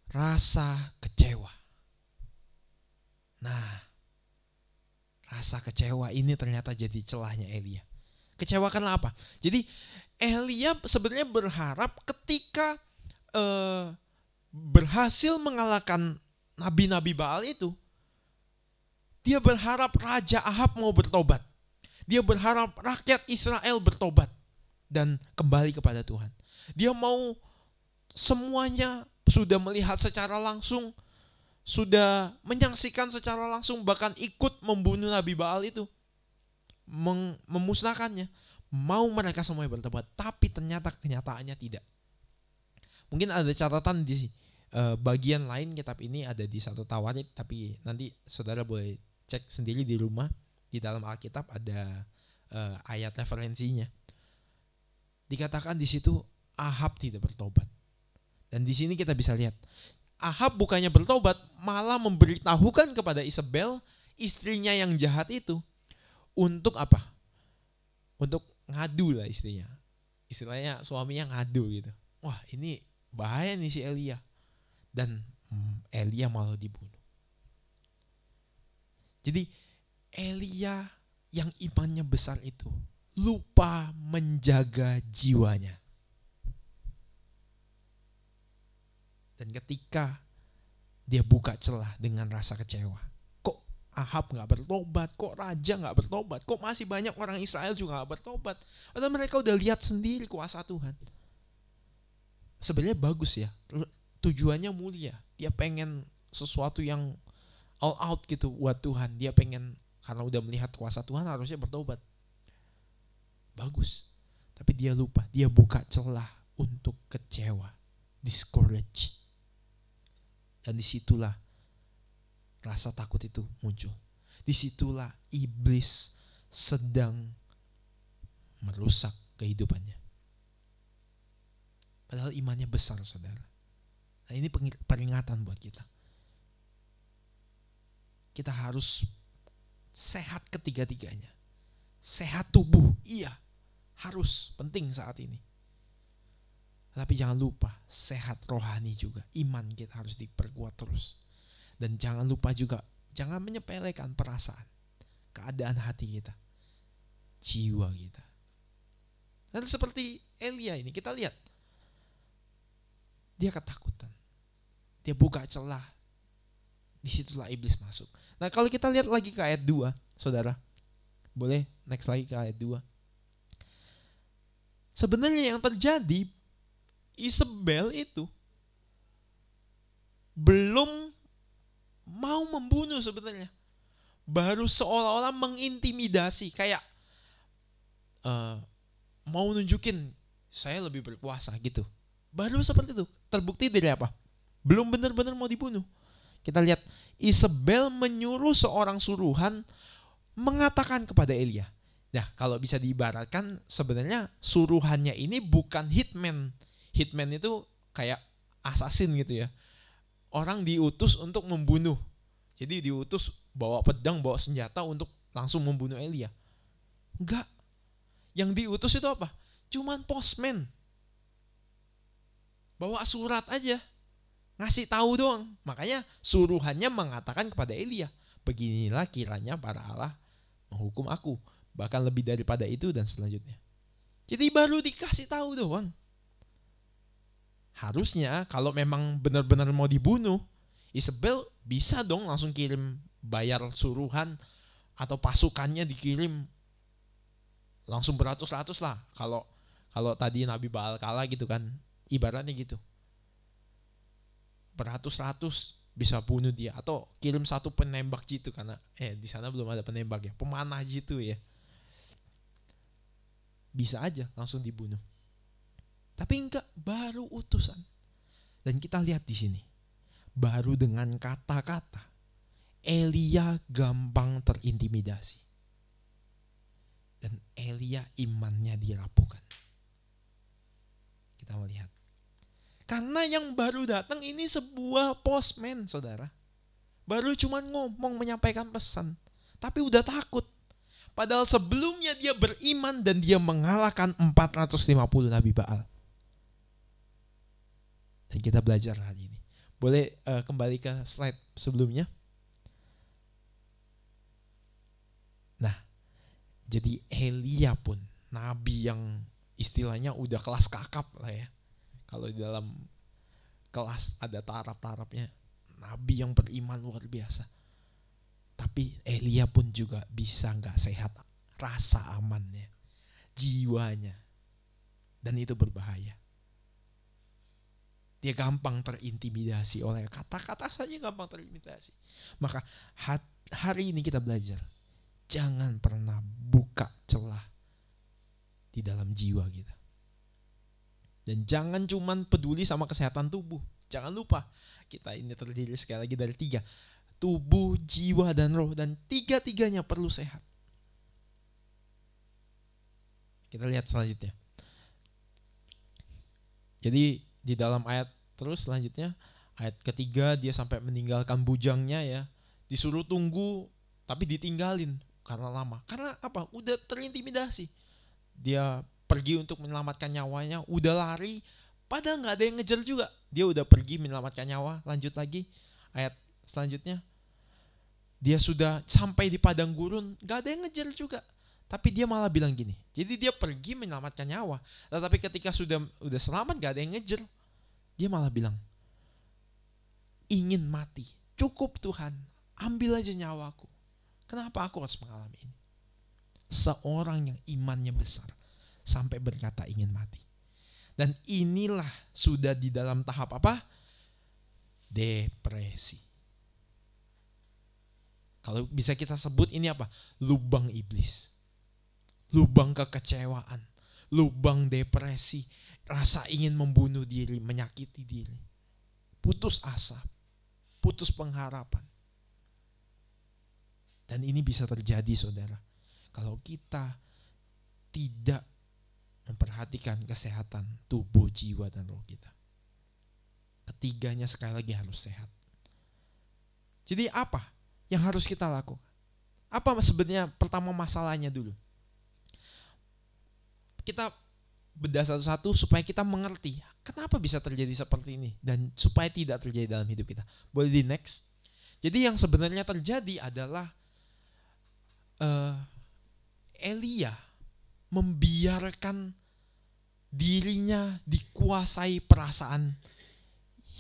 Rasa kecewa. Nah, rasa kecewa ini ternyata jadi celahnya Elia. Kecewa karena apa? Jadi Elia sebenarnya berharap ketika berhasil mengalahkan nabi-nabi Baal itu, dia berharap Raja Ahab mau bertobat. Dia berharap rakyat Israel bertobat dan kembali kepada Tuhan. Dia mau semuanya sudah melihat secara langsung, sudah menyaksikan secara langsung, bahkan ikut membunuh Nabi Baal itu, memusnahkannya. Mau mereka semuanya bertobat, tapi ternyata kenyataannya tidak. Mungkin ada catatan di bagian lain kitab ini ada di 1 Tawarit, tapi nanti saudara boleh cek sendiri di rumah. Di dalam Alkitab ada ayat referensinya. Dikatakan di situ Ahab tidak bertobat. Dan di sini kita bisa lihat Ahab bukannya bertobat, malah memberitahukan kepada Isabel, istrinya yang jahat itu, untuk apa? Untuk ngadu lah istrinya. Istilahnya suaminya ngadu gitu. Wah, ini bahaya nih si Elia. Dan Elia malah dibunuh. Jadi Elia yang imannya besar itu lupa menjaga jiwanya. Dan ketika dia buka celah dengan rasa kecewa, kok Ahab gak bertobat, kok raja gak bertobat, kok masih banyak orang Israel juga gak bertobat, padahal mereka udah lihat sendiri kuasa Tuhan. Sebenarnya bagus ya, tujuannya mulia, dia pengen sesuatu yang all out gitu buat Tuhan. Dia pengen, karena udah melihat kuasa Tuhan harusnya bertobat. Bagus. Tapi dia lupa, dia buka celah untuk kecewa, discourage. Dan disitulah rasa takut itu muncul. Disitulah iblis sedang merusak kehidupannya. Padahal imannya besar saudara. Nah ini peringatan buat kita. Kita harus sehat ketiga-tiganya. Sehat tubuh, iya, harus penting saat ini. Tapi jangan lupa, sehat rohani juga. Iman kita harus diperkuat terus. Dan jangan lupa juga, jangan menyepelekan perasaan, keadaan hati kita, jiwa kita. Dan seperti Elia ini, kita lihat, dia ketakutan. Dia buka celah. Disitulah iblis masuk. Nah kalau kita lihat lagi ke ayat 2, saudara. Boleh next lagi ke ayat 2. Sebenarnya yang terjadi, Isabel itu belum mau membunuh sebenarnya. Baru seolah-olah mengintimidasi. Kayak mau nunjukin saya lebih berkuasa gitu. Baru seperti itu. Terbukti dari apa? Belum benar-benar mau dibunuh. Kita lihat Isabel menyuruh seorang suruhan mengatakan kepada Elia. Nah kalau bisa diibaratkan sebenarnya suruhannya ini bukan hitman. Hitman itu kayak assassin gitu ya. Orang diutus untuk membunuh. Jadi diutus bawa pedang, bawa senjata untuk langsung membunuh Elia. Enggak. Yang diutus itu apa? Cuman postman. Bawa surat aja. Ngasih tahu doang. Makanya suruhannya mengatakan kepada Elia, beginilah kiranya para Allah menghukum aku. Bahkan lebih daripada itu dan selanjutnya. Jadi baru dikasih tahu doang. Harusnya kalau memang benar-benar mau dibunuh, Isabel bisa dong langsung kirim bayar suruhan atau pasukannya dikirim langsung beratus-ratus lah. Kalau tadi Nabi Baal kalah gitu kan, ibaratnya gitu. Beratus-ratus bisa bunuh dia, atau kirim satu penembak jitu, karena di sana belum ada penembak ya, pemanah jitu ya. Bisa aja langsung dibunuh. Tapi enggak, baru utusan. Dan kita lihat di sini, baru dengan kata-kata Elia gampang terintimidasi. Dan Elia imannya dirapuhkan. Kita melihat. Karena yang baru datang ini sebuah postman, saudara. Baru cuma ngomong, menyampaikan pesan. Tapi udah takut. Padahal sebelumnya dia beriman dan dia mengalahkan 450 Nabi Baal. Dan kita belajar hari ini. Boleh kembali ke slide sebelumnya. Nah, jadi Elia pun nabi yang istilahnya udah kelas kakap lah ya. Kalau di dalam kelas ada taraf-tarafnya. Nabi yang beriman luar biasa. Tapi Elia pun juga bisa gak sehat rasa amannya, jiwanya. Dan itu berbahaya. Dia gampang terintimidasi oleh kata-kata saja, gampang terintimidasi. Maka hari ini kita belajar, jangan pernah buka celah di dalam jiwa kita. Dan jangan cuman peduli sama kesehatan tubuh. Jangan lupa, kita ini terdiri sekali lagi dari 3. Tubuh, jiwa, dan roh. Dan 3-tiganya perlu sehat. Kita lihat selanjutnya. Jadi di dalam ayat terus selanjutnya, ayat ketiga, dia sampai meninggalkan bujangnya ya. Disuruh tunggu tapi ditinggalin karena lama. Karena apa? Udah terintimidasi. Dia pergi untuk menyelamatkan nyawanya, udah lari, padahal gak ada yang ngejar juga. Dia udah pergi menyelamatkan nyawa. Lanjut lagi ayat selanjutnya, dia sudah sampai di padang gurun, gak ada yang ngejar juga. Tapi dia malah bilang gini, jadi dia pergi menyelamatkan nyawa, tetapi ketika udah selamat gak ada yang ngejar. Dia malah bilang, ingin mati, cukup Tuhan, ambil aja nyawaku. Kenapa aku harus mengalami ini? Seorang yang imannya besar sampai berkata ingin mati. Dan inilah sudah di dalam tahap apa? Depresi. Kalau bisa kita sebut ini apa? Lubang iblis. Lubang kekecewaan, lubang depresi, rasa ingin membunuh diri, menyakiti diri, putus asa, putus pengharapan. Dan ini bisa terjadi, saudara, kalau kita tidak memperhatikan kesehatan tubuh, jiwa, dan roh kita. Ketiganya sekali lagi harus sehat. Jadi apa yang harus kita lakukan? Apa sebenarnya pertama masalahnya dulu? Kita bedah satu-satu supaya kita mengerti kenapa bisa terjadi seperti ini dan supaya tidak terjadi dalam hidup kita. Boleh di next. Jadi yang sebenarnya terjadi adalah Elia membiarkan dirinya dikuasai perasaan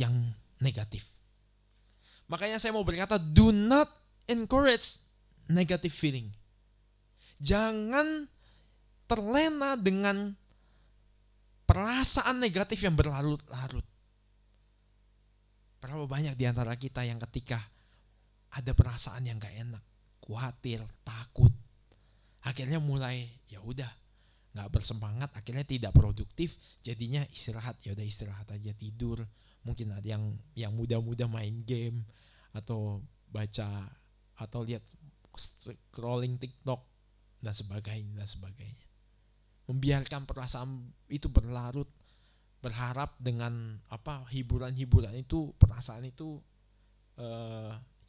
yang negatif. Makanya saya mau berkata, do not encourage negative feeling. Jangan terlena dengan perasaan negatif yang berlarut-larut. Berapa banyak di antara kita yang ketika ada perasaan yang gak enak, khawatir, takut, akhirnya mulai ya udah nggak bersemangat, akhirnya tidak produktif, jadinya istirahat, ya udah istirahat aja, tidur. Mungkin ada yang muda-muda main game atau baca atau lihat scrolling TikTok dan sebagainya. Membiarkan perasaan itu berlarut, berharap dengan hiburan-hiburan itu perasaan itu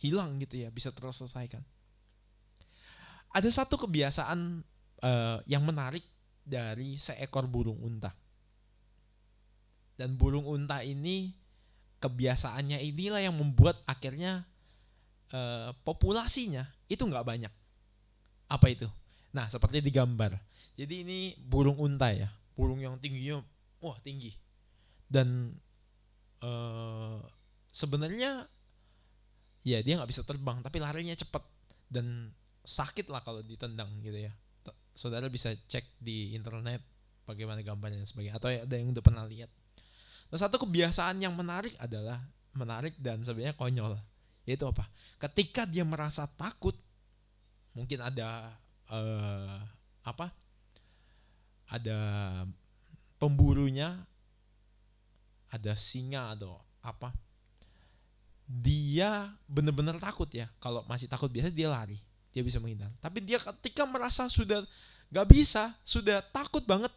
hilang gitu ya, bisa terselesaikan. Ada satu kebiasaan yang menarik dari seekor burung unta. Dan burung unta ini kebiasaannya inilah yang membuat akhirnya populasinya itu nggak banyak. Apa itu? Nah, seperti digambar. Jadi ini burung unta ya, burung yang tingginya tinggi. Dan sebenarnya ya dia nggak bisa terbang, tapi larinya cepat dan sakit lah kalau ditendang gitu ya. Saudara bisa cek di internet bagaimana gambarnya dan sebagainya, atau ada yang udah pernah lihat. Nah, satu kebiasaan yang menarik dan sebenarnya konyol, yaitu apa? Ketika dia merasa takut, mungkin ada ada pemburunya, ada singa atau apa, dia benar-benar takut ya. Kalau masih takut biasa dia lari, dia bisa menghindar. Tapi dia ketika merasa sudah gak bisa, sudah takut banget,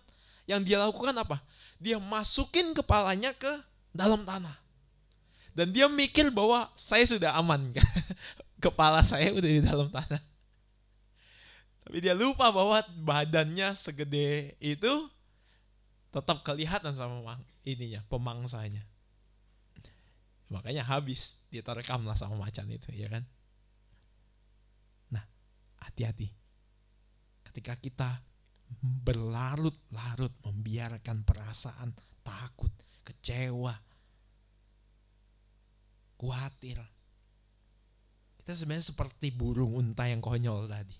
yang dia lakukan apa? Dia masukin kepalanya ke dalam tanah. Dan dia mikir bahwa saya sudah aman. Kepala saya udah di dalam tanah. Tapi dia lupa bahwa badannya segede itu tetap kelihatan sama pemangsanya. Makanya habis dia terekam lah sama macan itu, ya kan? Nah, hati-hati. Ketika kita berlarut-larut membiarkan perasaan takut, kecewa, khawatir, kita sebenarnya seperti burung unta yang konyol tadi.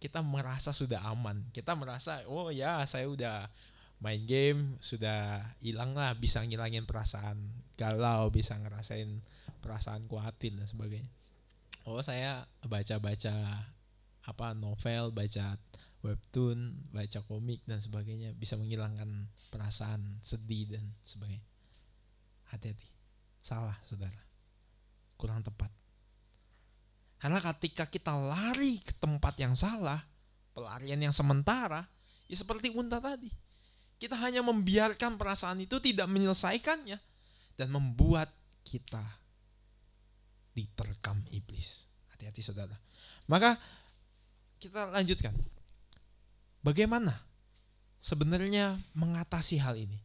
Kita merasa sudah aman. Kita merasa, oh ya saya udah main game, sudah hilang lah, bisa ngilangin perasaan galau, bisa ngerasain perasaan khawatir dan sebagainya. Oh saya baca-baca novel, baca webtoon, baca komik dan sebagainya, bisa menghilangkan perasaan sedih dan sebagainya. Hati-hati, salah saudara, kurang tepat. Karena ketika kita lari ke tempat yang salah, pelarian yang sementara, ya seperti unta tadi, kita hanya membiarkan perasaan itu, tidak menyelesaikannya, dan membuat kita diterkam iblis. Hati-hati saudara. Maka kita lanjutkan. Bagaimana sebenarnya mengatasi hal ini?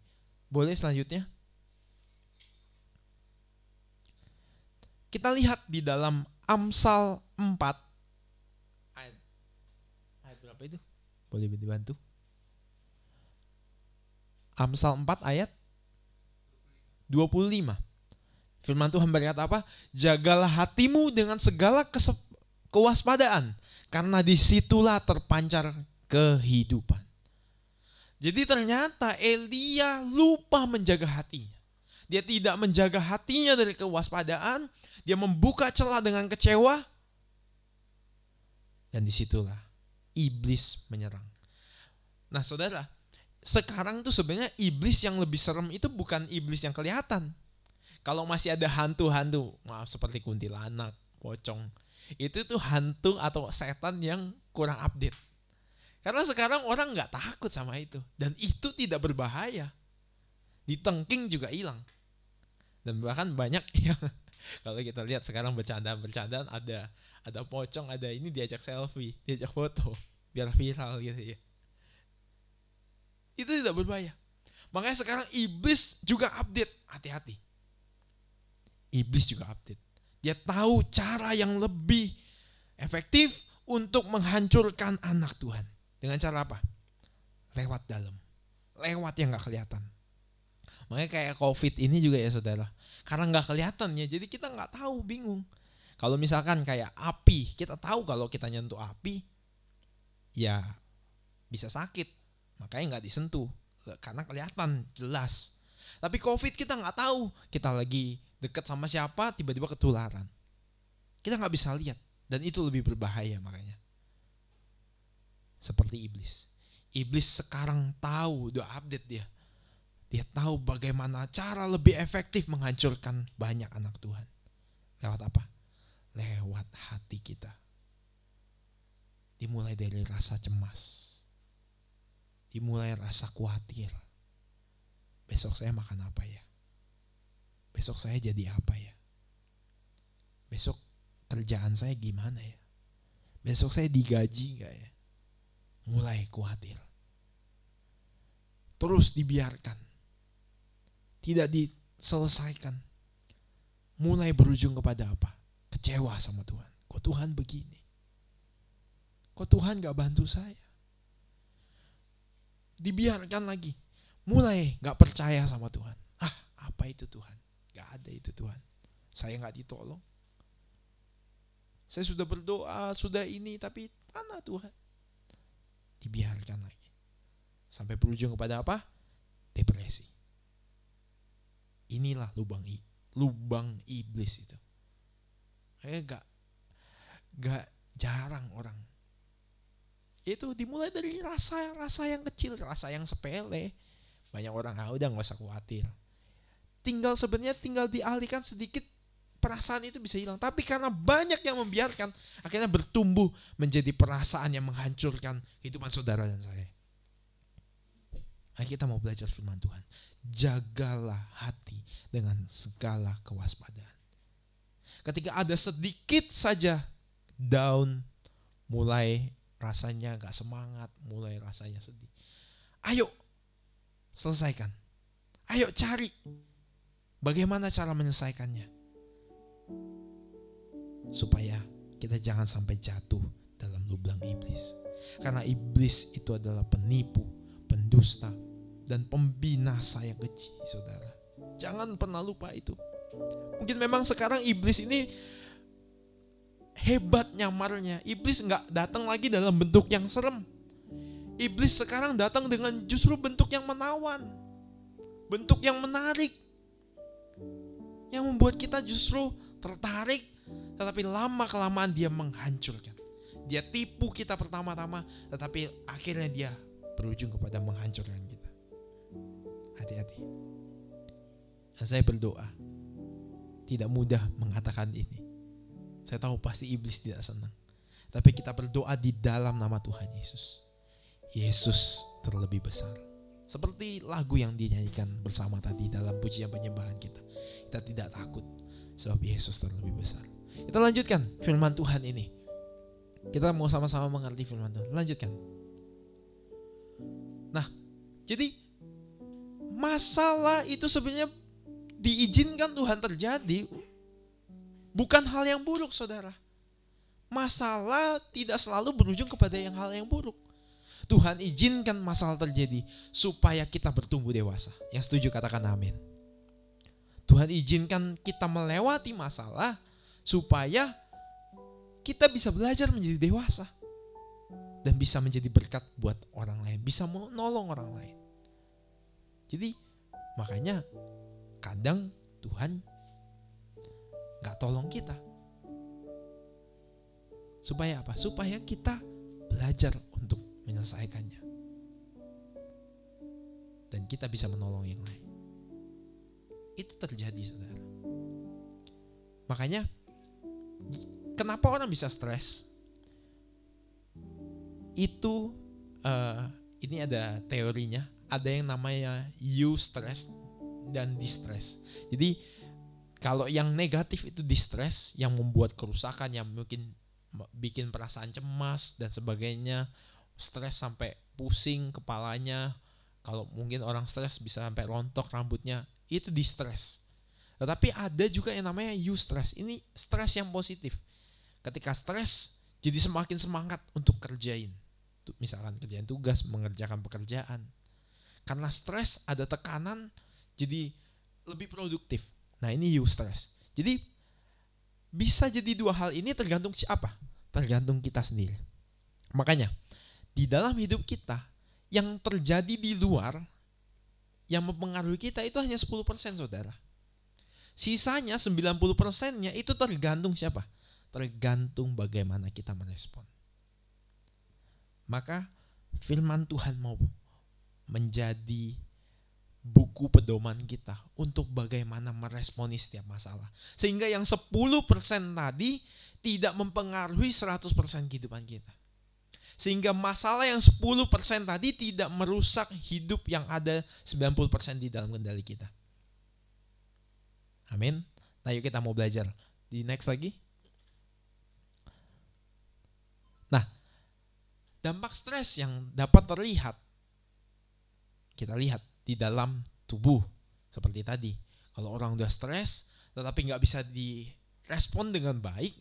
Boleh selanjutnya? Kita lihat di dalam Amsal 4 ayat berapa itu? Boleh dibantu? Amsal 4 ayat 25. Firman Tuhan berkata apa? Jagalah hatimu dengan segala kewaspadaan, karena disitulah terpancar kehidupan. Jadi ternyata Elia lupa menjaga hatinya. Dia tidak menjaga hatinya dari kewaspadaan. Dia membuka celah dengan kecewa. Dan disitulah iblis menyerang. Nah saudara, sekarang tuh sebenarnya iblis yang lebih serem itu bukan iblis yang kelihatan. Kalau masih ada hantu-hantu, maaf seperti kuntilanak, pocong, itu tuh hantu atau setan yang kurang update. Karena sekarang orang gak takut sama itu. Dan itu tidak berbahaya. Ditengking juga hilang. Dan bahkan banyak yang kalau kita lihat sekarang bercandaan ada pocong, ada ini diajak selfie, diajak foto biar viral gitu ya. Itu tidak berbahaya. Makanya sekarang iblis juga update, hati-hati. Iblis juga update. Dia tahu cara yang lebih efektif untuk menghancurkan anak Tuhan. Dengan cara apa? Lewat dalam. Lewat yang gak kelihatan. Makanya kayak COVID ini juga ya saudara. Karena gak kelihatan ya, jadi kita gak tahu, bingung. Kalau misalkan kayak api, kita tahu kalau kita nyentuh api, ya bisa sakit. Makanya gak disentuh. Karena kelihatan, jelas. Tapi COVID kita gak tahu. Kita lagi dekat sama siapa, tiba-tiba ketularan. Kita gak bisa lihat. Dan itu lebih berbahaya makanya. Seperti iblis. Iblis sekarang tahu, udah update dia. Dia tahu bagaimana cara lebih efektif menghancurkan banyak anak Tuhan. Lewat apa? Lewat hati kita. Dimulai dari rasa cemas. Dimulai rasa khawatir. Besok saya makan apa ya? Besok saya jadi apa ya? Besok kerjaan saya gimana ya? Besok saya digaji gak ya? Mulai khawatir. Terus dibiarkan. Tidak diselesaikan. Mulai berujung kepada apa? Kecewa sama Tuhan. Kok Tuhan begini? Kok Tuhan gak bantu saya? Dibiarkan lagi. Mulai gak percaya sama Tuhan. Apa itu Tuhan? Gak ada itu Tuhan. Saya gak ditolong. Saya sudah berdoa, sudah ini, tapi mana Tuhan? Dibiarkan lagi. Sampai berujung kepada apa? Depresi. Inilah lubang iblis itu. Kayak gak jarang orang. Itu dimulai dari rasa yang kecil, rasa yang sepele. Banyak orang udah gak usah khawatir. Sebenarnya tinggal dialihkan sedikit, perasaan itu bisa hilang. Tapi karena banyak yang membiarkan, akhirnya bertumbuh menjadi perasaan yang menghancurkan kehidupan saudara dan saya. Nah, kita mau belajar firman Tuhan. Jagalah hati dengan segala kewaspadaan. Ketika ada sedikit saja down, mulai rasanya gak semangat, mulai rasanya sedih, ayo selesaikan. Ayo cari bagaimana cara menyelesaikannya, supaya kita jangan sampai jatuh dalam lubang iblis. Karena iblis itu adalah penipu, pendusta, dan pembinasa yang keji, saudara. Jangan pernah lupa itu. Mungkin memang sekarang iblis ini hebat nyamarnya. Iblis gak datang lagi dalam bentuk yang serem. Iblis sekarang datang dengan justru bentuk yang menawan, bentuk yang menarik, yang membuat kita justru tertarik. Tetapi lama-kelamaan dia menghancurkan. Dia tipu kita pertama-tama, tetapi akhirnya dia berujung kepada menghancurkan kita. Hati-hati. Dan saya berdoa, tidak mudah mengatakan ini. Saya tahu pasti iblis tidak senang. Tapi kita berdoa di dalam nama Tuhan Yesus. Yesus terlebih besar. Seperti lagu yang dinyanyikan bersama tadi dalam pujian penyembahan kita. Kita tidak takut sebab Yesus terlebih besar. Kita lanjutkan firman Tuhan ini. Kita mau sama-sama mengerti firman Tuhan. Lanjutkan. Nah, jadi masalah itu sebenarnya diizinkan Tuhan terjadi. Bukan hal yang buruk, saudara. Masalah tidak selalu berujung kepada hal yang buruk. Tuhan izinkan masalah terjadi supaya kita bertumbuh dewasa. Yang setuju katakan amin. Tuhan izinkan kita melewati masalah supaya kita bisa belajar menjadi dewasa dan bisa menjadi berkat buat orang lain, bisa menolong orang lain. Jadi makanya kadang Tuhan gak tolong kita. Supaya apa? Supaya kita belajar untuk menyelesaikannya. Dan kita bisa menolong yang lain. Itu terjadi, saudara. Makanya kenapa orang bisa stres? Itu ini ada teorinya. Ada yang namanya eustress dan distress. Jadi kalau yang negatif itu distress, yang membuat kerusakan, yang mungkin bikin perasaan cemas dan sebagainya, stres sampai pusing kepalanya. Kalau mungkin orang stres bisa sampai rontok rambutnya, itu distress. Tetapi ada juga yang namanya eustress. Ini stres yang positif. Ketika stres, jadi semakin semangat untuk kerjain. Misalkan kerjain tugas, mengerjakan pekerjaan. Karena stres ada tekanan, jadi lebih produktif. Nah, ini eustress. Jadi bisa jadi dua hal ini tergantung siapa? Tergantung kita sendiri. Makanya di dalam hidup kita yang terjadi di luar yang mempengaruhi kita itu hanya 10%, saudara. Sisanya 90%-nya itu tergantung siapa? Tergantung bagaimana kita merespon. Maka firman Tuhan mau menjadi buku pedoman kita untuk bagaimana meresponi setiap masalah. Sehingga yang 10% tadi tidak mempengaruhi 100% kehidupan kita. Sehingga masalah yang 10% tadi tidak merusak hidup yang ada 90% di dalam kendali kita. Amin. Nah, yuk kita mau belajar. Di next lagi. Nah, dampak stres yang dapat terlihat, kita lihat di dalam tubuh. Seperti tadi, kalau orang udah stres tetapi gak bisa direspon dengan baik,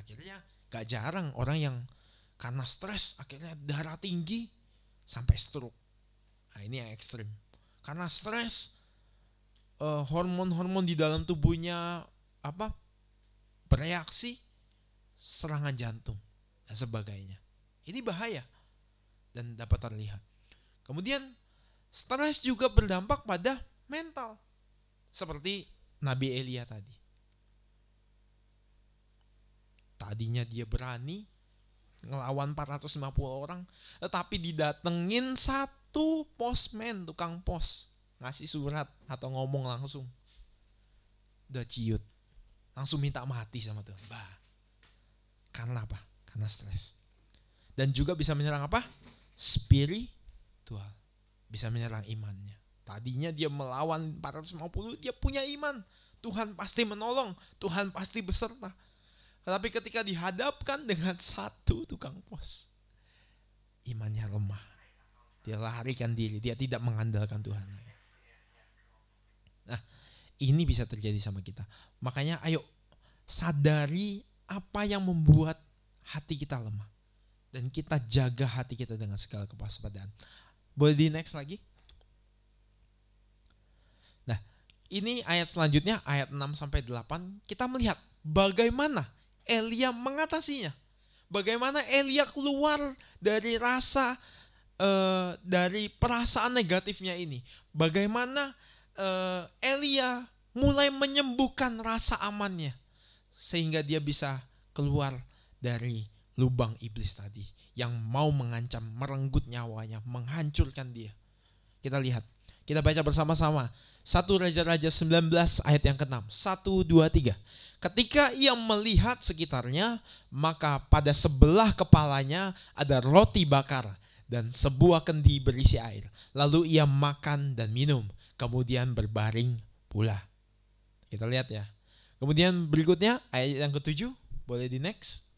akhirnya gak jarang orang yang karena stres akhirnya darah tinggi sampai stroke. Nah, ini yang ekstrim. Karena stres hormon-hormon di dalam tubuhnya bereaksi, serangan jantung dan sebagainya. Ini bahaya dan dapat terlihat. Kemudian stres juga berdampak pada mental, seperti Nabi Elia tadi. Tadinya dia berani ngelawan 450 orang, tetapi didatengin satu postman, tukang pos, ngasih surat atau ngomong langsung, udah ciut, langsung minta mati sama Tuhan. Karena apa? Karena stres. Dan juga bisa menyerang apa? Spiritual. Bisa menyerang imannya. Tadinya dia melawan 450, dia punya iman. Tuhan pasti menolong, Tuhan pasti beserta. Tetapi ketika dihadapkan dengan satu tukang pos, imannya lemah. Dia larikan diri, dia tidak mengandalkan Tuhan. Nah, ini bisa terjadi sama kita. Makanya ayo sadari apa yang membuat hati kita lemah. Dan kita jaga hati kita dengan segala kewaspadaan. Boleh di next lagi? Nah, ini ayat selanjutnya, ayat 6-8, kita melihat bagaimana Elia mengatasinya. Bagaimana Elia keluar dari dari perasaan negatifnya ini. Bagaimana Elia mulai menyembuhkan rasa amannya. Sehingga dia bisa keluar dari lubang iblis tadi yang mau mengancam, merenggut nyawanya, menghancurkan dia. Kita lihat, kita baca bersama-sama 1 Raja-Raja 19 ayat yang ke-6. 1, 2, 3. Ketika ia melihat sekitarnya, maka pada sebelah kepalanya ada roti bakar dan sebuah kendi berisi air. Lalu ia makan dan minum, kemudian berbaring pula. Kita lihat ya. Kemudian berikutnya ayat yang ke-7, boleh di next.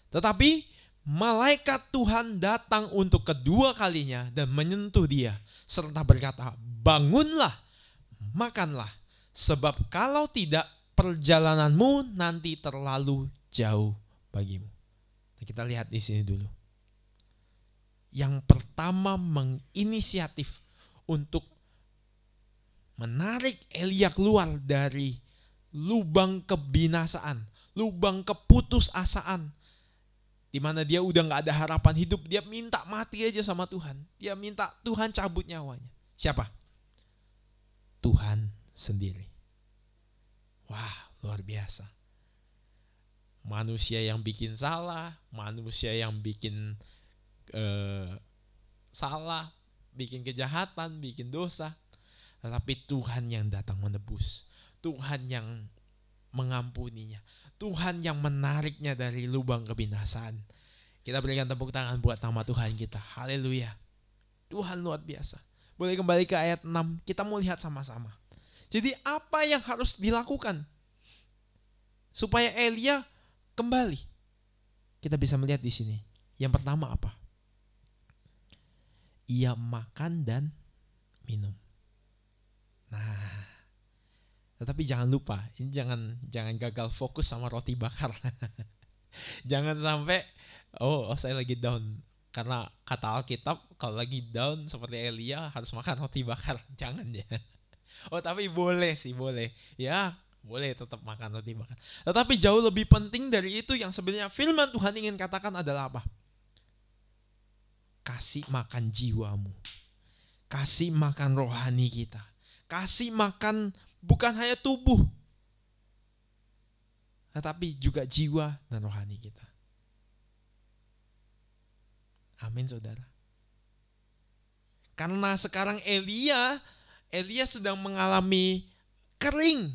Tetapi malaikat Tuhan datang untuk kedua kalinya dan menyentuh dia serta berkata, bangunlah, makanlah, sebab kalau tidak perjalananmu nanti terlalu jauh bagimu. Nah, kita lihat di sini dulu. Yang pertama menginisiatif untuk menarik Elia keluar dari lubang kebinasaan, lubang keputusasaan, di mana dia udah gak ada harapan hidup, dia minta mati aja sama Tuhan. Dia minta Tuhan cabut nyawanya. Siapa? Tuhan sendiri. Wah, luar biasa. Manusia yang bikin salah, manusia yang bikin salah, bikin kejahatan, bikin dosa. Tetapi Tuhan yang datang menebus. Tuhan yang mengampuninya. Tuhan yang menariknya dari lubang kebinasaan. Kita berikan tepuk tangan buat nama Tuhan kita. Haleluya. Tuhan luar biasa. Boleh kembali ke ayat 6. Kita mau lihat sama-sama. Jadi apa yang harus dilakukan supaya Elia kembali? Kita bisa melihat di sini. Yang pertama apa? Ia makan dan minum. Nah, tetapi jangan lupa, ini jangan gagal fokus sama roti bakar. Jangan sampai saya lagi down. Karena kata Alkitab kalau lagi down seperti Elia harus makan roti bakar. Jangan ya. Tapi boleh sih, boleh. Ya, boleh tetap makan roti bakar. Tetapi jauh lebih penting dari itu yang sebenarnya firman Tuhan ingin katakan adalah apa? Kasih makan jiwamu. Kasih makan rohani kita. Kasih makan bukan hanya tubuh, tetapi juga jiwa dan rohani kita. Amin, saudara. Karena sekarang Elia sedang mengalami kering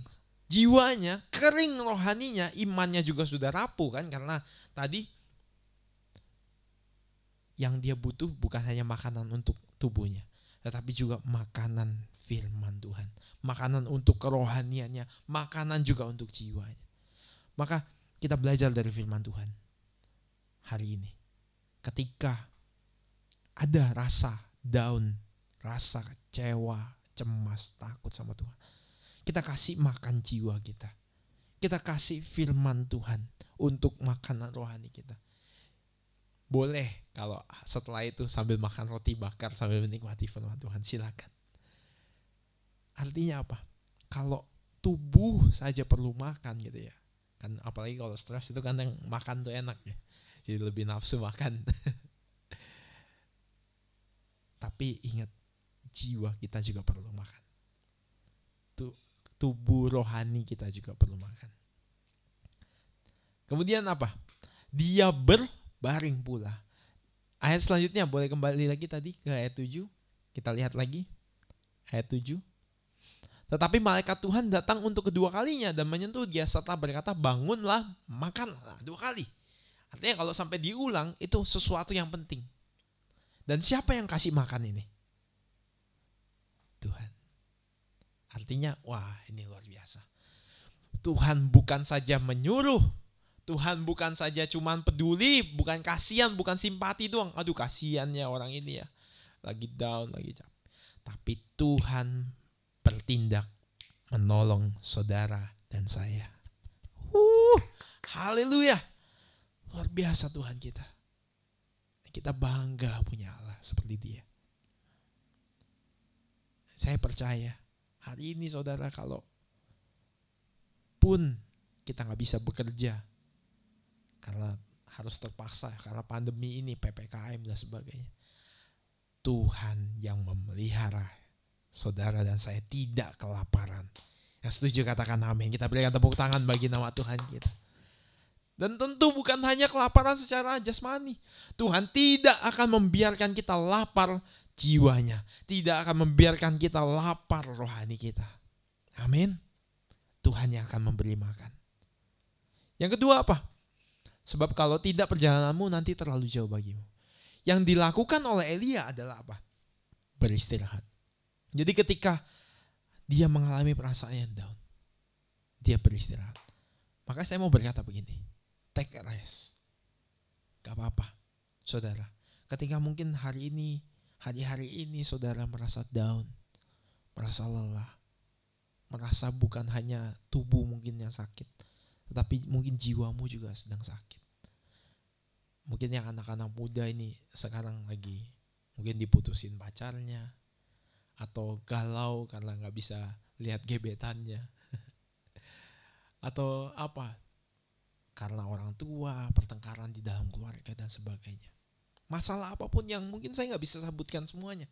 jiwanya, kering rohaninya, imannya juga sudah rapuh kan, karena tadi yang dia butuh bukan hanya makanan untuk tubuhnya, tetapi juga makanan firman Tuhan, makanan untuk kerohaniannya, makanan juga untuk jiwanya. Maka kita belajar dari firman Tuhan hari ini. Ketika ada rasa down, rasa kecewa, cemas, takut sama Tuhan, kita kasih makan jiwa kita. Kita kasih firman Tuhan untuk makanan rohani kita. Boleh kalau setelah itu sambil makan roti bakar, sambil menikmati firman Tuhan, silakan. Artinya apa? Kalau tubuh saja perlu makan gitu ya. Kan apalagi kalau stres itu kan yang makan tuh enak ya. Jadi lebih nafsu makan. Tapi ingat, jiwa kita juga perlu makan. Tubuh rohani kita juga perlu makan. Kemudian apa? Dia berbaring pula. Ayat selanjutnya boleh kembali lagi tadi ke ayat 7. Kita lihat lagi ayat 7. Tetapi malaikat Tuhan datang untuk kedua kalinya dan menyentuh dia serta berkata, bangunlah, makanlah. Nah, 2 kali. Artinya kalau sampai diulang itu sesuatu yang penting. Dan siapa yang kasih makan ini? Tuhan. Artinya, wah ini luar biasa. Tuhan bukan saja menyuruh, Tuhan bukan saja cuman peduli, bukan kasihan, bukan simpati doang. Aduh kasihan ya orang ini ya, lagi down, lagi capek. Tapi Tuhan bertindak menolong saudara dan saya. Haleluya. Luar biasa Tuhan kita. Kita bangga punya Allah seperti Dia. Saya percaya hari ini saudara, kalau pun kita gak bisa bekerja karena harus terpaksa, karena pandemi ini, PPKM dan sebagainya, Tuhan yang memelihara saudara dan saya tidak kelaparan. Yang setuju katakan amin. Kita berikan tepuk tangan bagi nama Tuhan kita. Dan tentu bukan hanya kelaparan secara jasmani. Tuhan tidak akan membiarkan kita lapar jiwanya. Tidak akan membiarkan kita lapar rohani kita. Amin. Tuhan yang akan memberi makan. Yang kedua apa? Sebab kalau tidak, perjalananmu nanti terlalu jauh bagimu. Yang dilakukan oleh Elia adalah apa? Beristirahat. Jadi ketika dia mengalami perasaan yang down, dia beristirahat. Maka saya mau berkata begini, take a rest. Gak apa-apa saudara. Ketika mungkin hari-hari ini saudara merasa down, merasa lelah, merasa bukan hanya tubuh mungkin yang sakit, tetapi mungkin jiwamu juga sedang sakit. Mungkin yang anak-anak muda ini sekarang lagi mungkin diputusin pacarnya, atau galau karena gak bisa lihat gebetannya, atau apa, karena orang tua, pertengkaran di dalam keluarga dan sebagainya. Masalah apapun yang mungkin saya gak bisa sebutkan semuanya,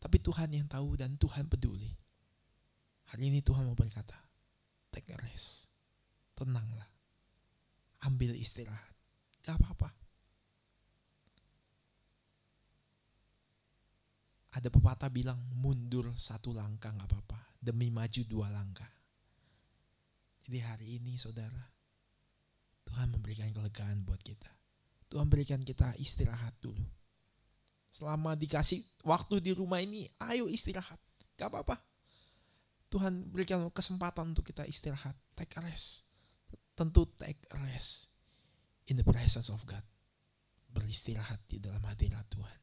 tapi Tuhan yang tahu dan Tuhan peduli. Hari ini Tuhan mau berkata, take a rest, tenanglah, ambil istirahat, gak apa-apa. Ada pepatah bilang, mundur 1 langkah gak apa-apa, demi maju 2 langkah. Jadi hari ini saudara, Tuhan memberikan kelegaan buat kita. Tuhan berikan kita istirahat dulu. Selama dikasih waktu di rumah ini, ayo istirahat. Gak apa-apa. Tuhan berikan kesempatan untuk kita istirahat. Take a rest. Tentu take a rest in the presence of God. Beristirahat di dalam hadirat Tuhan.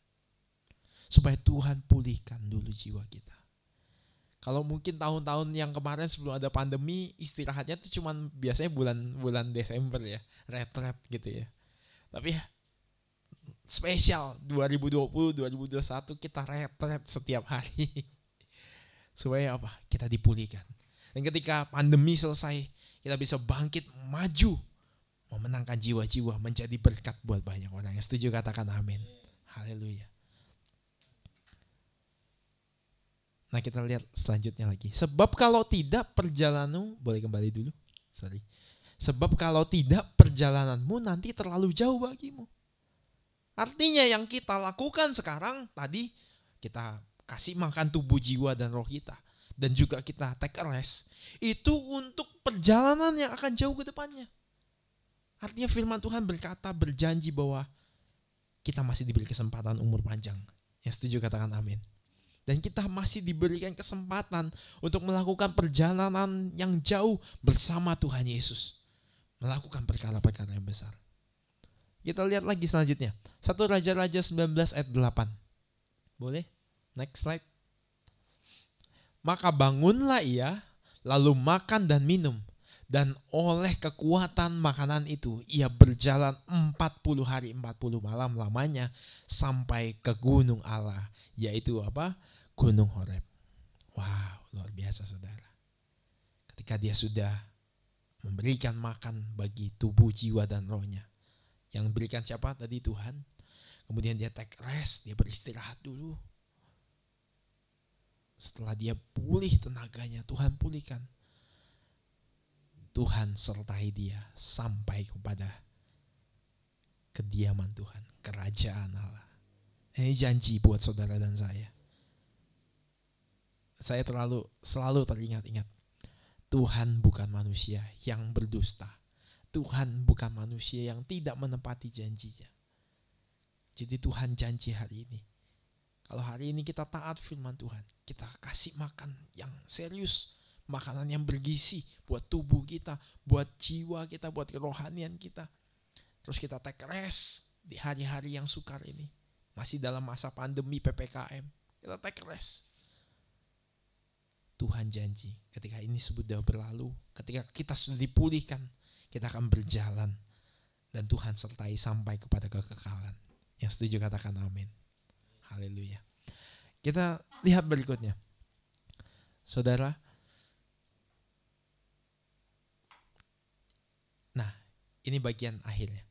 Supaya Tuhan pulihkan dulu jiwa kita. Kalau mungkin tahun-tahun yang kemarin sebelum ada pandemi, istirahatnya tuh cuman biasanya bulan Desember ya, retret gitu ya. Tapi spesial 2020, 2021 kita retret setiap hari. Supaya apa? Kita dipulihkan. Dan ketika pandemi selesai, kita bisa bangkit maju, memenangkan jiwa-jiwa, menjadi berkat buat banyak orang. Yang setuju katakan amin. Haleluya. Nah kita lihat selanjutnya lagi. Sebab kalau tidak perjalananmu, boleh kembali dulu. Sebab kalau tidak perjalananmu nanti terlalu jauh bagimu. Artinya yang kita lakukan sekarang tadi, kita kasih makan tubuh, jiwa dan roh kita. Dan juga kita take a rest. Itu untuk perjalanan yang akan jauh ke depannya. Artinya firman Tuhan berkata, berjanji bahwa kita masih diberi kesempatan umur panjang. Yang setuju katakan amin. Dan kita masih diberikan kesempatan untuk melakukan perjalanan yang jauh bersama Tuhan Yesus. Melakukan perkara-perkara yang besar. Kita lihat lagi selanjutnya. 1 Raja-Raja 19 ayat 8. Boleh? Next slide. Maka bangunlah ia, lalu makan dan minum. Dan oleh kekuatan makanan itu, ia berjalan 40 hari 40 malam lamanya sampai ke gunung Allah. Yaitu apa? Gunung Horeb. Wow, luar biasa saudara. Ketika dia sudah memberikan makan bagi tubuh, jiwa, dan rohnya. Yang berikan siapa tadi? Tuhan. Kemudian dia take rest, dia beristirahat dulu. Setelah dia pulih tenaganya, Tuhan pulihkan. Tuhan sertai dia sampai kepada kediaman Tuhan, kerajaan Allah. Ini janji buat saudara dan saya. Saya selalu teringat-ingat, Tuhan bukan manusia yang berdusta. Tuhan bukan manusia yang tidak menepati janjinya. Jadi Tuhan janji hari ini, kalau hari ini kita taat firman Tuhan, kita kasih makan yang serius, makanan yang bergizi buat tubuh kita, buat jiwa kita, buat kerohanian kita. Terus kita take rest di hari-hari yang sukar ini. Masih dalam masa pandemi PPKM, kita take rest. Tuhan janji ketika ini sudah berlalu, ketika kita sudah dipulihkan, kita akan berjalan dan Tuhan sertai sampai kepada kekekalan. Yang setuju katakan amin. Haleluya. Kita lihat berikutnya. Saudara, nah ini bagian akhirnya.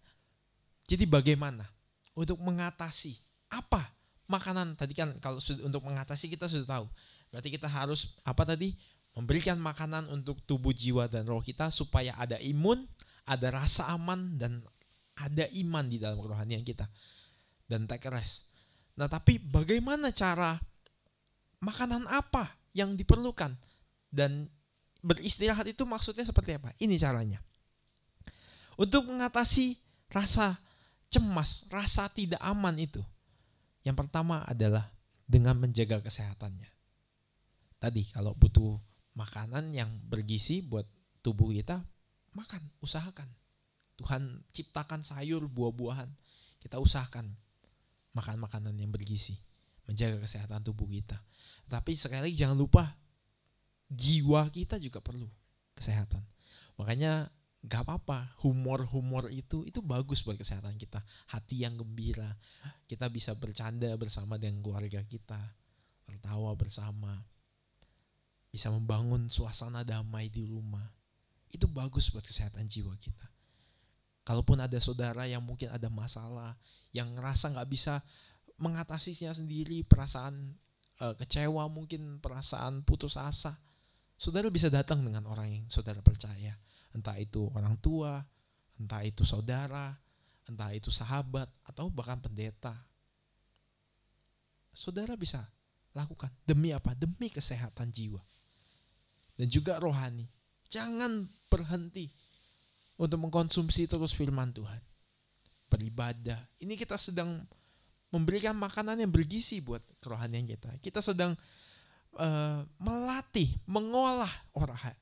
Jadi bagaimana untuk mengatasi apa makanan tadi kan, kalau untuk mengatasi kita sudah tahu. Berarti kita harus apa tadi? Memberikan makanan untuk tubuh, jiwa, dan roh kita supaya ada imun, ada rasa aman, dan ada iman di dalam kerohanian kita. Dan take rest. Nah tapi bagaimana cara, makanan apa yang diperlukan? Dan beristirahat itu maksudnya seperti apa? Ini caranya. Untuk mengatasi rasa cemas, rasa tidak aman itu. Yang pertama adalah dengan menjaga kesehatannya. Tadi kalau butuh makanan yang bergizi buat tubuh kita, makan, usahakan. Tuhan ciptakan sayur, buah-buahan. Kita usahakan makan makanan yang bergizi, menjaga kesehatan tubuh kita. Tapi sekali lagi jangan lupa, jiwa kita juga perlu kesehatan. Makanya gak apa-apa, humor itu bagus buat kesehatan kita. Hati yang gembira, kita bisa bercanda bersama dengan keluarga kita, tertawa bersama, bisa membangun suasana damai di rumah. Itu bagus buat kesehatan jiwa kita. Kalaupun ada saudara yang mungkin ada masalah, yang ngerasa gak bisa mengatasinya sendiri, perasaan kecewa, mungkin perasaan putus asa, saudara bisa datang dengan orang yang saudara percaya. Entah itu orang tua, entah itu saudara, entah itu sahabat, atau bahkan pendeta. Saudara bisa lakukan. Demi apa? Demi kesehatan jiwa. Dan juga rohani. Jangan berhenti untuk mengkonsumsi terus firman Tuhan. Beribadah. Ini kita sedang memberikan makanan yang bergizi buat kerohanian kita. Kita sedang melatih, mengolah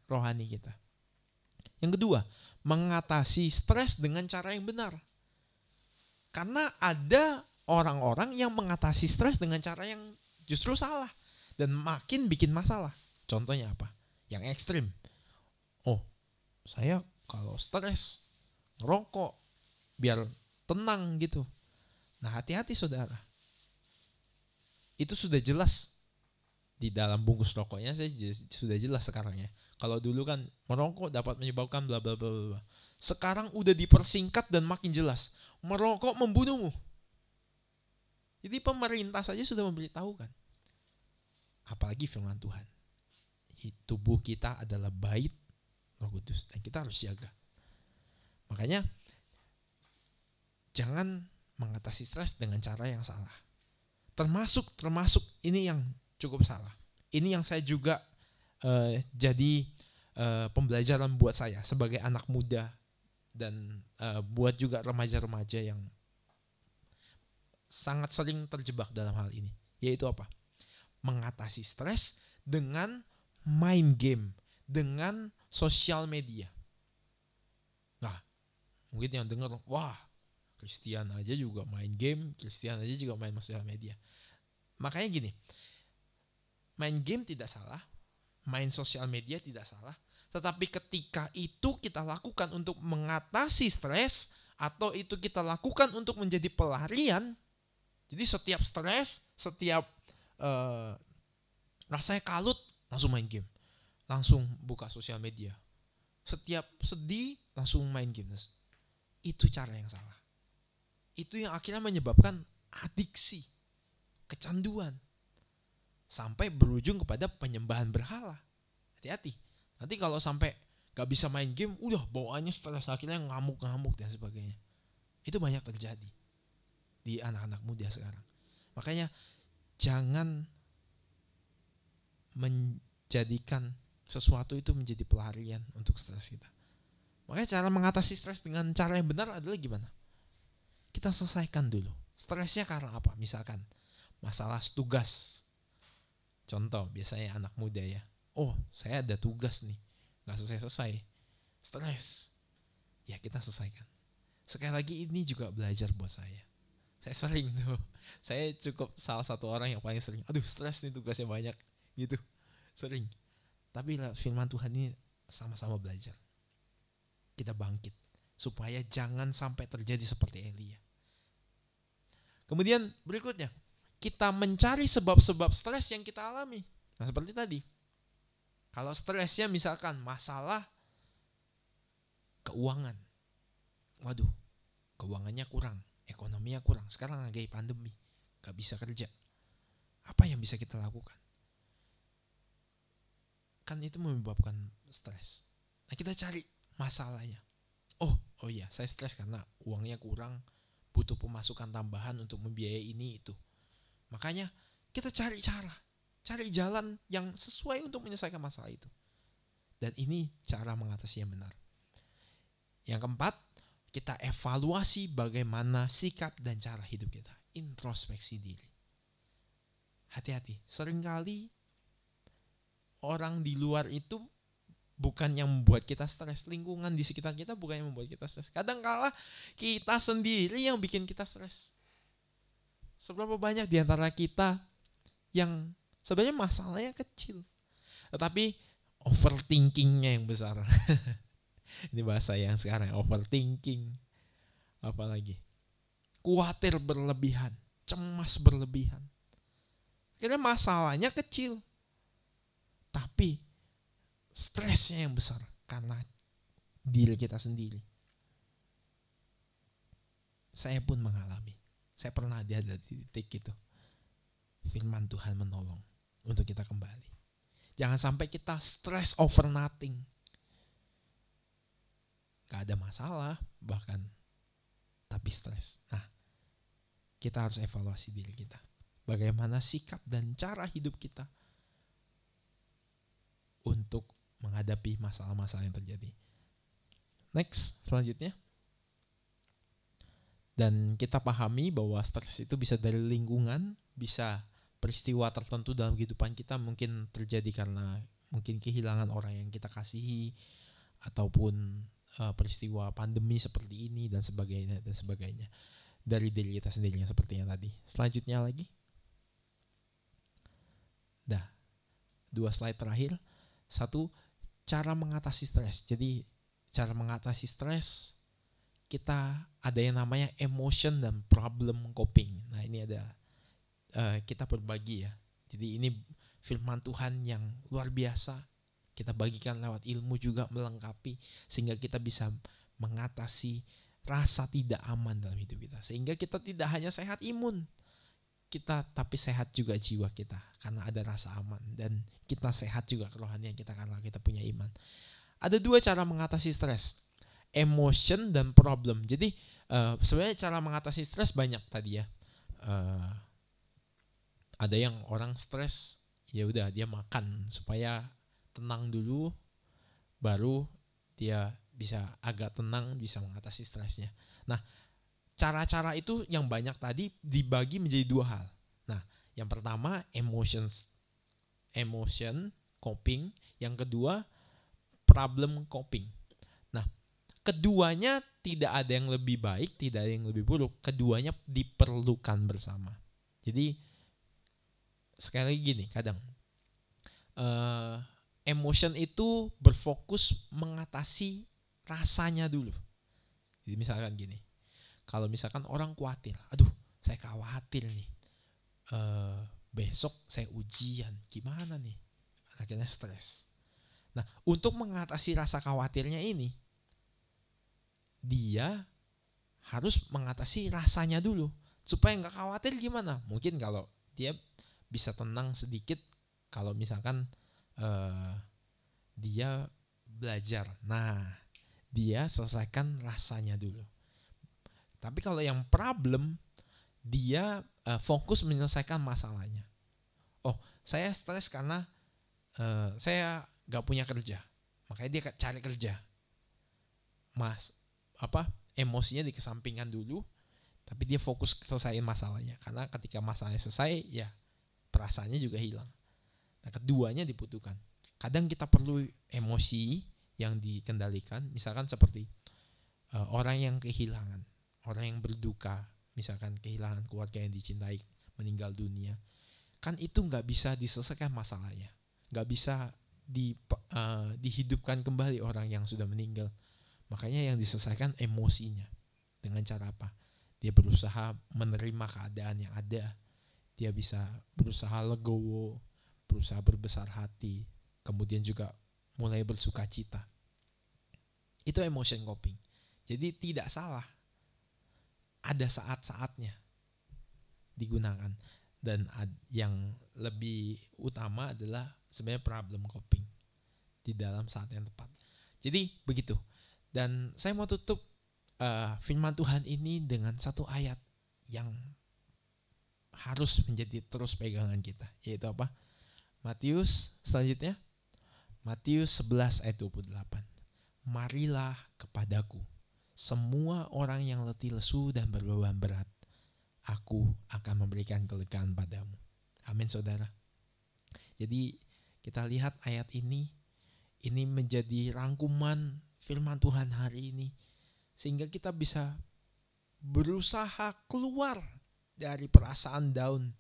rohani kita. Yang kedua, mengatasi stres dengan cara yang benar. Karena ada orang-orang yang mengatasi stres dengan cara yang justru salah dan makin bikin masalah. Contohnya apa? Yang ekstrim. Oh, saya kalau stres ngerokok biar tenang gitu. Nah, hati-hati saudara. Itu sudah jelas di dalam bungkus rokoknya, saya sudah jelas sekarang ya. Kalau dulu kan merokok dapat menyebabkan bla bla bla bla. Sekarang udah dipersingkat dan makin jelas. Merokok membunuhmu. Jadi pemerintah saja sudah memberitahukan. Apalagi firman Tuhan. Tubuh kita adalah bait Roh Kudus dan kita harus jaga. Makanya jangan mengatasi stres dengan cara yang salah. Termasuk ini yang cukup salah. Ini yang saya juga jadi pembelajaran buat saya sebagai anak muda dan buat juga remaja-remaja yang sangat sering terjebak dalam hal ini. Yaitu apa? Mengatasi stres dengan main game, dengan sosial media. Nah, mungkin yang dengar, wah, Christian aja juga main game, Christian aja juga main sosial media. Makanya gini, main game tidak salah, main sosial media tidak salah, tetapi ketika itu kita lakukan untuk mengatasi stres, atau itu kita lakukan untuk menjadi pelarian, jadi setiap stres, setiap rasanya kalut, langsung main game, langsung buka sosial media. Setiap sedih langsung main game. Itu cara yang salah. Itu yang akhirnya menyebabkan adiksi, kecanduan, sampai berujung kepada penyembahan berhala. Hati-hati. Nanti kalau sampai gak bisa main game, udah bawaannya stres, akhirnya ngamuk-ngamuk dan sebagainya. Itu banyak terjadi di anak-anak muda sekarang. Makanya jangan menjadikan sesuatu itu menjadi pelarian untuk stres kita. Makanya cara mengatasi stres dengan cara yang benar adalah gimana? Kita selesaikan dulu. Stresnya karena apa? Misalkan masalah tugas. Contoh biasanya anak muda ya. Oh, saya ada tugas nih, gak selesai-selesai. Stres. Ya kita selesaikan. Sekali lagi ini juga belajar buat saya. Saya sering tuh. Saya cukup salah satu orang yang paling sering. Aduh stres nih, tugasnya banyak gitu. Sering. Tapi firman Tuhan ini sama-sama belajar. Kita bangkit. Supaya jangan sampai terjadi seperti Elia. Kemudian berikutnya. Kita mencari sebab-sebab stres yang kita alami. Nah seperti tadi. Kalau stresnya misalkan masalah keuangan. Waduh, keuangannya kurang, ekonominya kurang. Sekarang lagi pandemi, gak bisa kerja. Apa yang bisa kita lakukan? Kan itu menyebabkan stres. Nah kita cari masalahnya. Oh iya, saya stres karena uangnya kurang, butuh pemasukan tambahan untuk membiayai ini itu. Makanya kita cari cara, cari jalan yang sesuai untuk menyelesaikan masalah itu. Dan ini cara mengatasi yang benar. Yang keempat, kita evaluasi bagaimana sikap dan cara hidup kita. Introspeksi diri. Hati-hati, seringkali orang di luar itu bukan yang membuat kita stres. Lingkungan di sekitar kita bukan yang membuat kita stres. Kadang-kala kita sendiri yang bikin kita stres. Seberapa banyak di antara kita yang sebenarnya masalahnya kecil, tetapi overthinkingnya yang besar. Ini bahasa yang sekarang, overthinking. Apalagi khawatir berlebihan, cemas berlebihan. Karena masalahnya kecil, tapi stresnya yang besar karena diri kita sendiri. Saya pun mengalami. Saya pernah ada di titik itu. Firman Tuhan menolong untuk kita kembali. Jangan sampai kita stress over nothing. Gak ada masalah bahkan, tapi stres. Nah, kita harus evaluasi diri kita. Bagaimana sikap dan cara hidup kita untuk menghadapi masalah-masalah yang terjadi. Next, selanjutnya. Dan kita pahami bahwa stres itu bisa dari lingkungan, bisa peristiwa tertentu dalam kehidupan kita, mungkin terjadi karena mungkin kehilangan orang yang kita kasihi, ataupun peristiwa pandemi seperti ini dan sebagainya dari diri kita sendiri yang seperti yang tadi. Selanjutnya lagi. 2 slide terakhir. 1, cara mengatasi stres. Jadi cara mengatasi stres, kita ada yang namanya emotion dan problem coping. Nah ini ada, kita berbagi ya. Jadi ini firman Tuhan yang luar biasa. Kita bagikan lewat ilmu juga melengkapi. Sehingga kita bisa mengatasi rasa tidak aman dalam hidup kita. Sehingga kita tidak hanya sehat imun kita, tapi sehat juga jiwa kita. Karena ada rasa aman. Dan kita sehat juga kerohanian kita karena kita punya iman. Ada 2 cara mengatasi stres. Emotion dan problem. Jadi sebenarnya cara mengatasi stres banyak tadi ya. Ada yang orang stres, ya udah dia makan supaya tenang dulu, baru dia bisa agak tenang, bisa mengatasi stresnya. Nah, cara-cara itu yang banyak tadi dibagi menjadi 2 hal. Nah, yang pertama emotion coping, yang kedua problem coping. Nah, keduanya tidak ada yang lebih baik, tidak ada yang lebih buruk. Keduanya diperlukan bersama. Jadi sekali lagi gini, kadang emotion itu berfokus mengatasi rasanya dulu. Jadi misalkan gini, kalau misalkan orang khawatir, aduh saya khawatir nih, besok saya ujian, gimana nih? akhirnya stres. Nah, untuk mengatasi rasa khawatirnya ini, dia harus mengatasi rasanya dulu. Supaya nggak khawatir gimana? Mungkin kalau dia bisa tenang sedikit, kalau misalkan dia belajar. Nah, dia selesaikan rasanya dulu. Tapi kalau yang problem, dia fokus menyelesaikan masalahnya. Oh, saya stres karena saya gak punya kerja, makanya dia cari kerja. Emosinya dikesampingkan dulu, tapi dia fokus selesaiin masalahnya. Karena ketika masalahnya selesai, ya perasaannya juga hilang. Nah, keduanya dibutuhkan. Kadang kita perlu emosi yang dikendalikan, misalkan seperti orang yang kehilangan, orang yang berduka, misalkan kehilangan keluarga yang dicintai, meninggal dunia. Kan itu gak bisa diselesaikan masalahnya, gak bisa dihidupkan kembali orang yang sudah meninggal. Makanya yang diselesaikan emosinya. Dengan cara apa? Dia berusaha menerima keadaan yang ada. Dia bisa berusaha legowo, berusaha berbesar hati, kemudian juga mulai bersuka cita. Itu emotion coping. Jadi tidak salah, ada saat-saatnya digunakan. Dan yang lebih utama adalah sebenarnya problem coping di dalam saat yang tepat. Jadi begitu. Dan saya mau tutup firman Tuhan ini dengan satu ayat yang harus menjadi terus pegangan kita, yaitu apa? Matius selanjutnya, Matius 11 ayat 28. Marilah kepadaku semua orang yang letih lesu dan berbeban berat, aku akan memberikan kelegaan padamu. Amin, saudara. Jadi kita lihat ayat ini menjadi rangkuman firman Tuhan hari ini, sehingga kita bisa berusaha keluar dari perasaan down,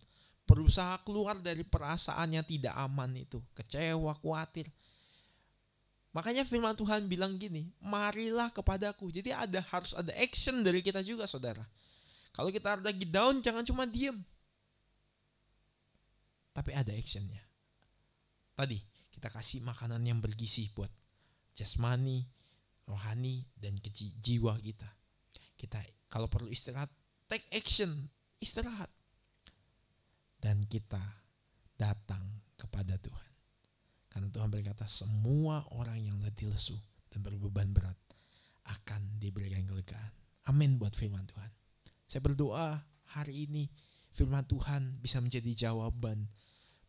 berusaha keluar dari perasaan yang tidak aman itu, kecewa, khawatir. Makanya firman Tuhan bilang gini, marilah kepadaku. Jadi harus ada action dari kita juga, saudara. Kalau kita lagi down, jangan cuma diem, tapi ada actionnya. Tadi kita kasih makanan yang bergizi buat jasmani, rohani, dan jiwa kita. Kita kalau perlu istirahat, take action, istirahat. Dan kita datang kepada Tuhan. Karena Tuhan berkata, semua orang yang letih lesu dan berbeban berat akan diberikan kelegaan. Amin buat firman Tuhan. Saya berdoa hari ini firman Tuhan bisa menjadi jawaban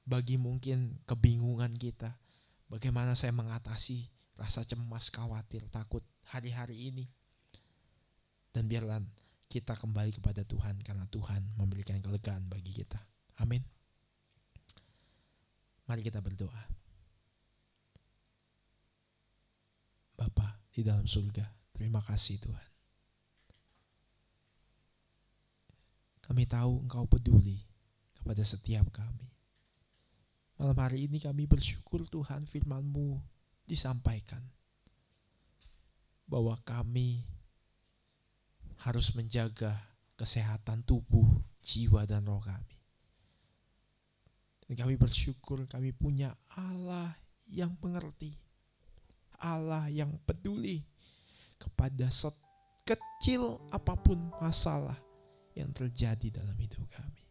bagi mungkin kebingungan kita. Bagaimana saya mengatasi rasa cemas, khawatir, takut hari-hari ini. Dan biarlah kita kembali kepada Tuhan karena Tuhan memberikan kelegaan bagi kita. Amin. Mari kita berdoa. Bapa di dalam surga, terima kasih Tuhan. Kami tahu Engkau peduli kepada setiap kami. Malam hari ini kami bersyukur Tuhan firman-Mu disampaikan. Bahwa kami harus menjaga kesehatan tubuh, jiwa, dan roh kami. Dan kami bersyukur kami punya Allah yang mengerti. Allah yang peduli kepada sekecil apapun masalah yang terjadi dalam hidup kami.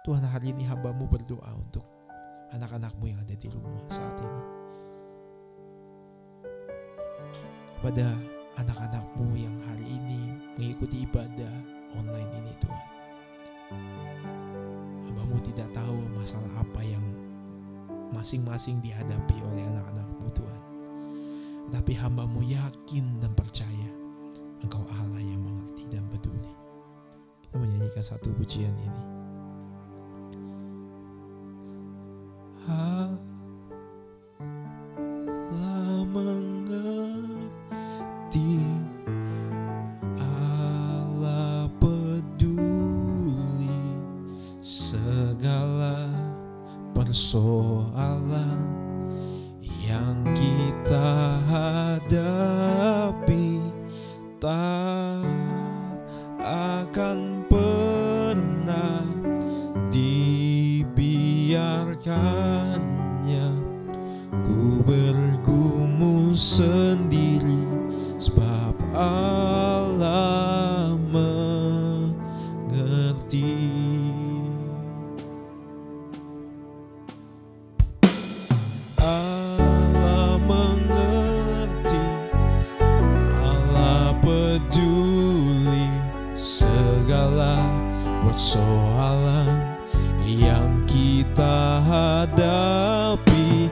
Tuhan, hari ini hamba-Mu berdoa untuk anak-anak-Mu yang ada di rumah saat ini. Kepada anak-anak-Mu yang hari ini mengikuti ibadah online ini Tuhan. Hamba-Mu tidak tahu masalah apa yang masing-masing dihadapi oleh anak-anak-Mu Tuhan. Tapi hamba-Mu yakin dan percaya Engkau Allah yang mengerti dan peduli. Kita menyanyikan satu pujian ini. Allah mengerti, Allah peduli segala persoalan yang kita hadapi. Tak akan pernah dibiarkan bergumul sendiri, sebab Allah mengerti. Allah mengerti, Allah peduli segala persoalan yang kita hadapi.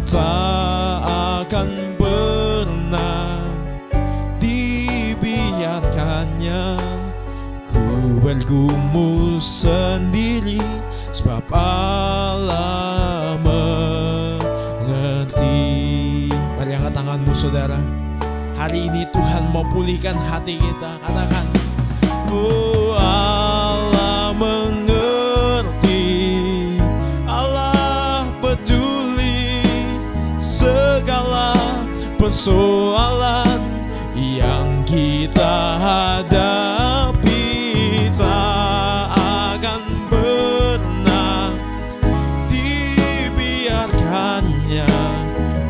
Tak akan pernah dibiarkannya ku bergumul sendiri, sebab Allah mengerti. Mari angkat tanganmu saudara. Hari ini Tuhan mau pulihkan hati kita. Katakan, oh Allah mengerti, Allah peduli segala persoalan yang kita hadapi. Tak akan pernah dibiarkannya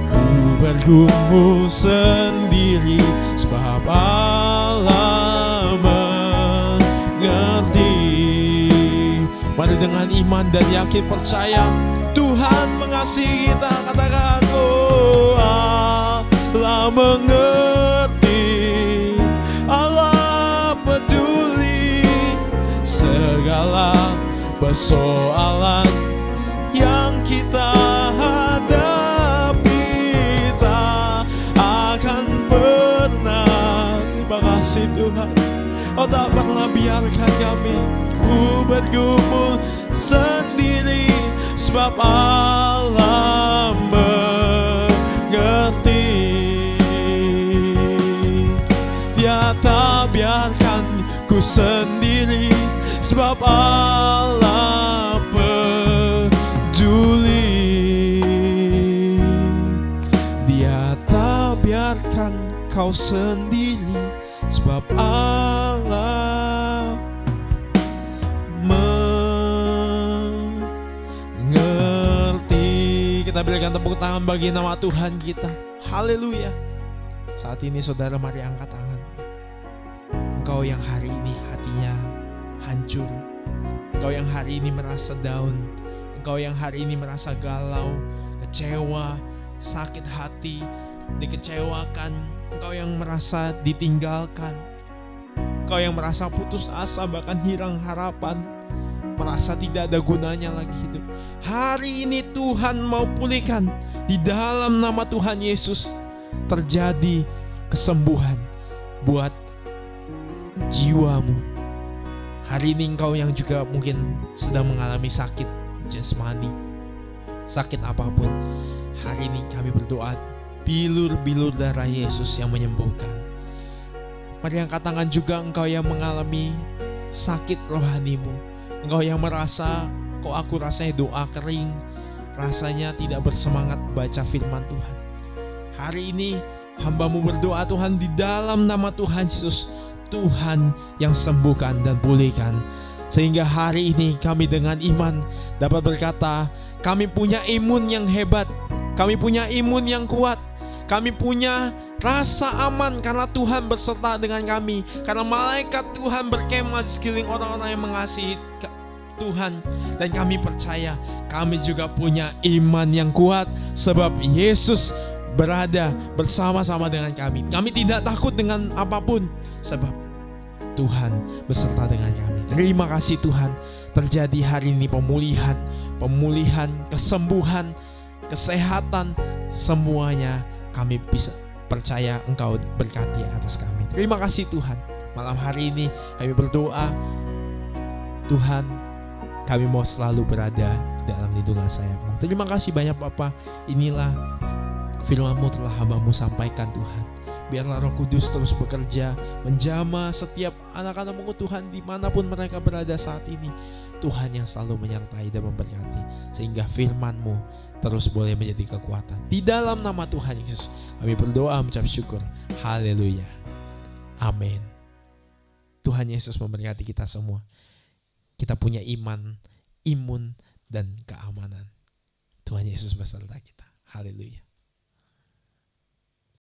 ku bergumul sendiri, sebab Allah mengerti. Mari dengan iman dan yakin percaya Tuhan mengasihi kita. Katakan, oh Allah mengerti, Allah peduli segala persoalan yang kita hadapi. Tak akan pernah, terima kasih Tuhan, oh tak pernah biarkan kami ku bergumul sendiri, sebab Allah mengerti. Dia tak biarkan ku sendiri, sebab Allah peduli. Dia tak biarkan kau sendiri, sebab Allah mengerti. Kita berikan tepuk tangan bagi nama Tuhan kita. Haleluya. Saat ini saudara, mari angkat tangan. Engkau yang hari ini hatinya hancur, engkau yang hari ini merasa down, engkau yang hari ini merasa galau, kecewa, sakit hati, dikecewakan, engkau yang merasa ditinggalkan, engkau yang merasa putus asa, bahkan hilang harapan, merasa tidak ada gunanya lagi hidup. Hari ini Tuhan mau pulihkan. Di dalam nama Tuhan Yesus terjadi kesembuhan buat jiwamu. Hari ini engkau yang juga mungkin sedang mengalami sakit jasmani, sakit apapun, hari ini kami berdoa, bilur-bilur darah Yesus yang menyembuhkan. Mari angkat tangan juga engkau yang mengalami sakit rohanimu, engkau yang merasa, kok aku rasanya doa kering, rasanya tidak bersemangat baca firman Tuhan. Hari ini hamba-Mu berdoa Tuhan, di dalam nama Tuhan Yesus, Tuhan yang sembuhkan dan pulihkan. Sehingga hari ini kami dengan iman dapat berkata, kami punya imun yang hebat, kami punya imun yang kuat, kami punya rasa aman karena Tuhan berserta dengan kami, karena malaikat Tuhan berkemah di sekeliling orang-orang yang mengasihi Tuhan. Dan kami percaya kami juga punya iman yang kuat, sebab Yesus berada bersama-sama dengan kami. Kami tidak takut dengan apapun, sebab Tuhan beserta dengan kami. Terima kasih Tuhan, terjadi hari ini pemulihan, kesembuhan, kesehatan, semuanya kami bisa percaya Engkau berkati atas kami. Terima kasih Tuhan. Malam hari ini kami berdoa, Tuhan, kami mau selalu berada dalam lindungan sayap-Mu. Terima kasih banyak Bapa. Inilah firman-Mu telah hamba-Mu sampaikan Tuhan. Biarlah Roh Kudus terus bekerja, menjamah setiap anak-anak-Mu Tuhan, dimanapun mereka berada saat ini. Tuhan yang selalu menyertai dan memberkati, sehingga firman-Mu terus boleh menjadi kekuatan. Di dalam nama Tuhan Yesus kami berdoa mengucap syukur. Haleluya. Amin. Tuhan Yesus memberkati kita semua. Kita punya iman, imun, dan keamanan. Tuhan Yesus beserta kita. Haleluya.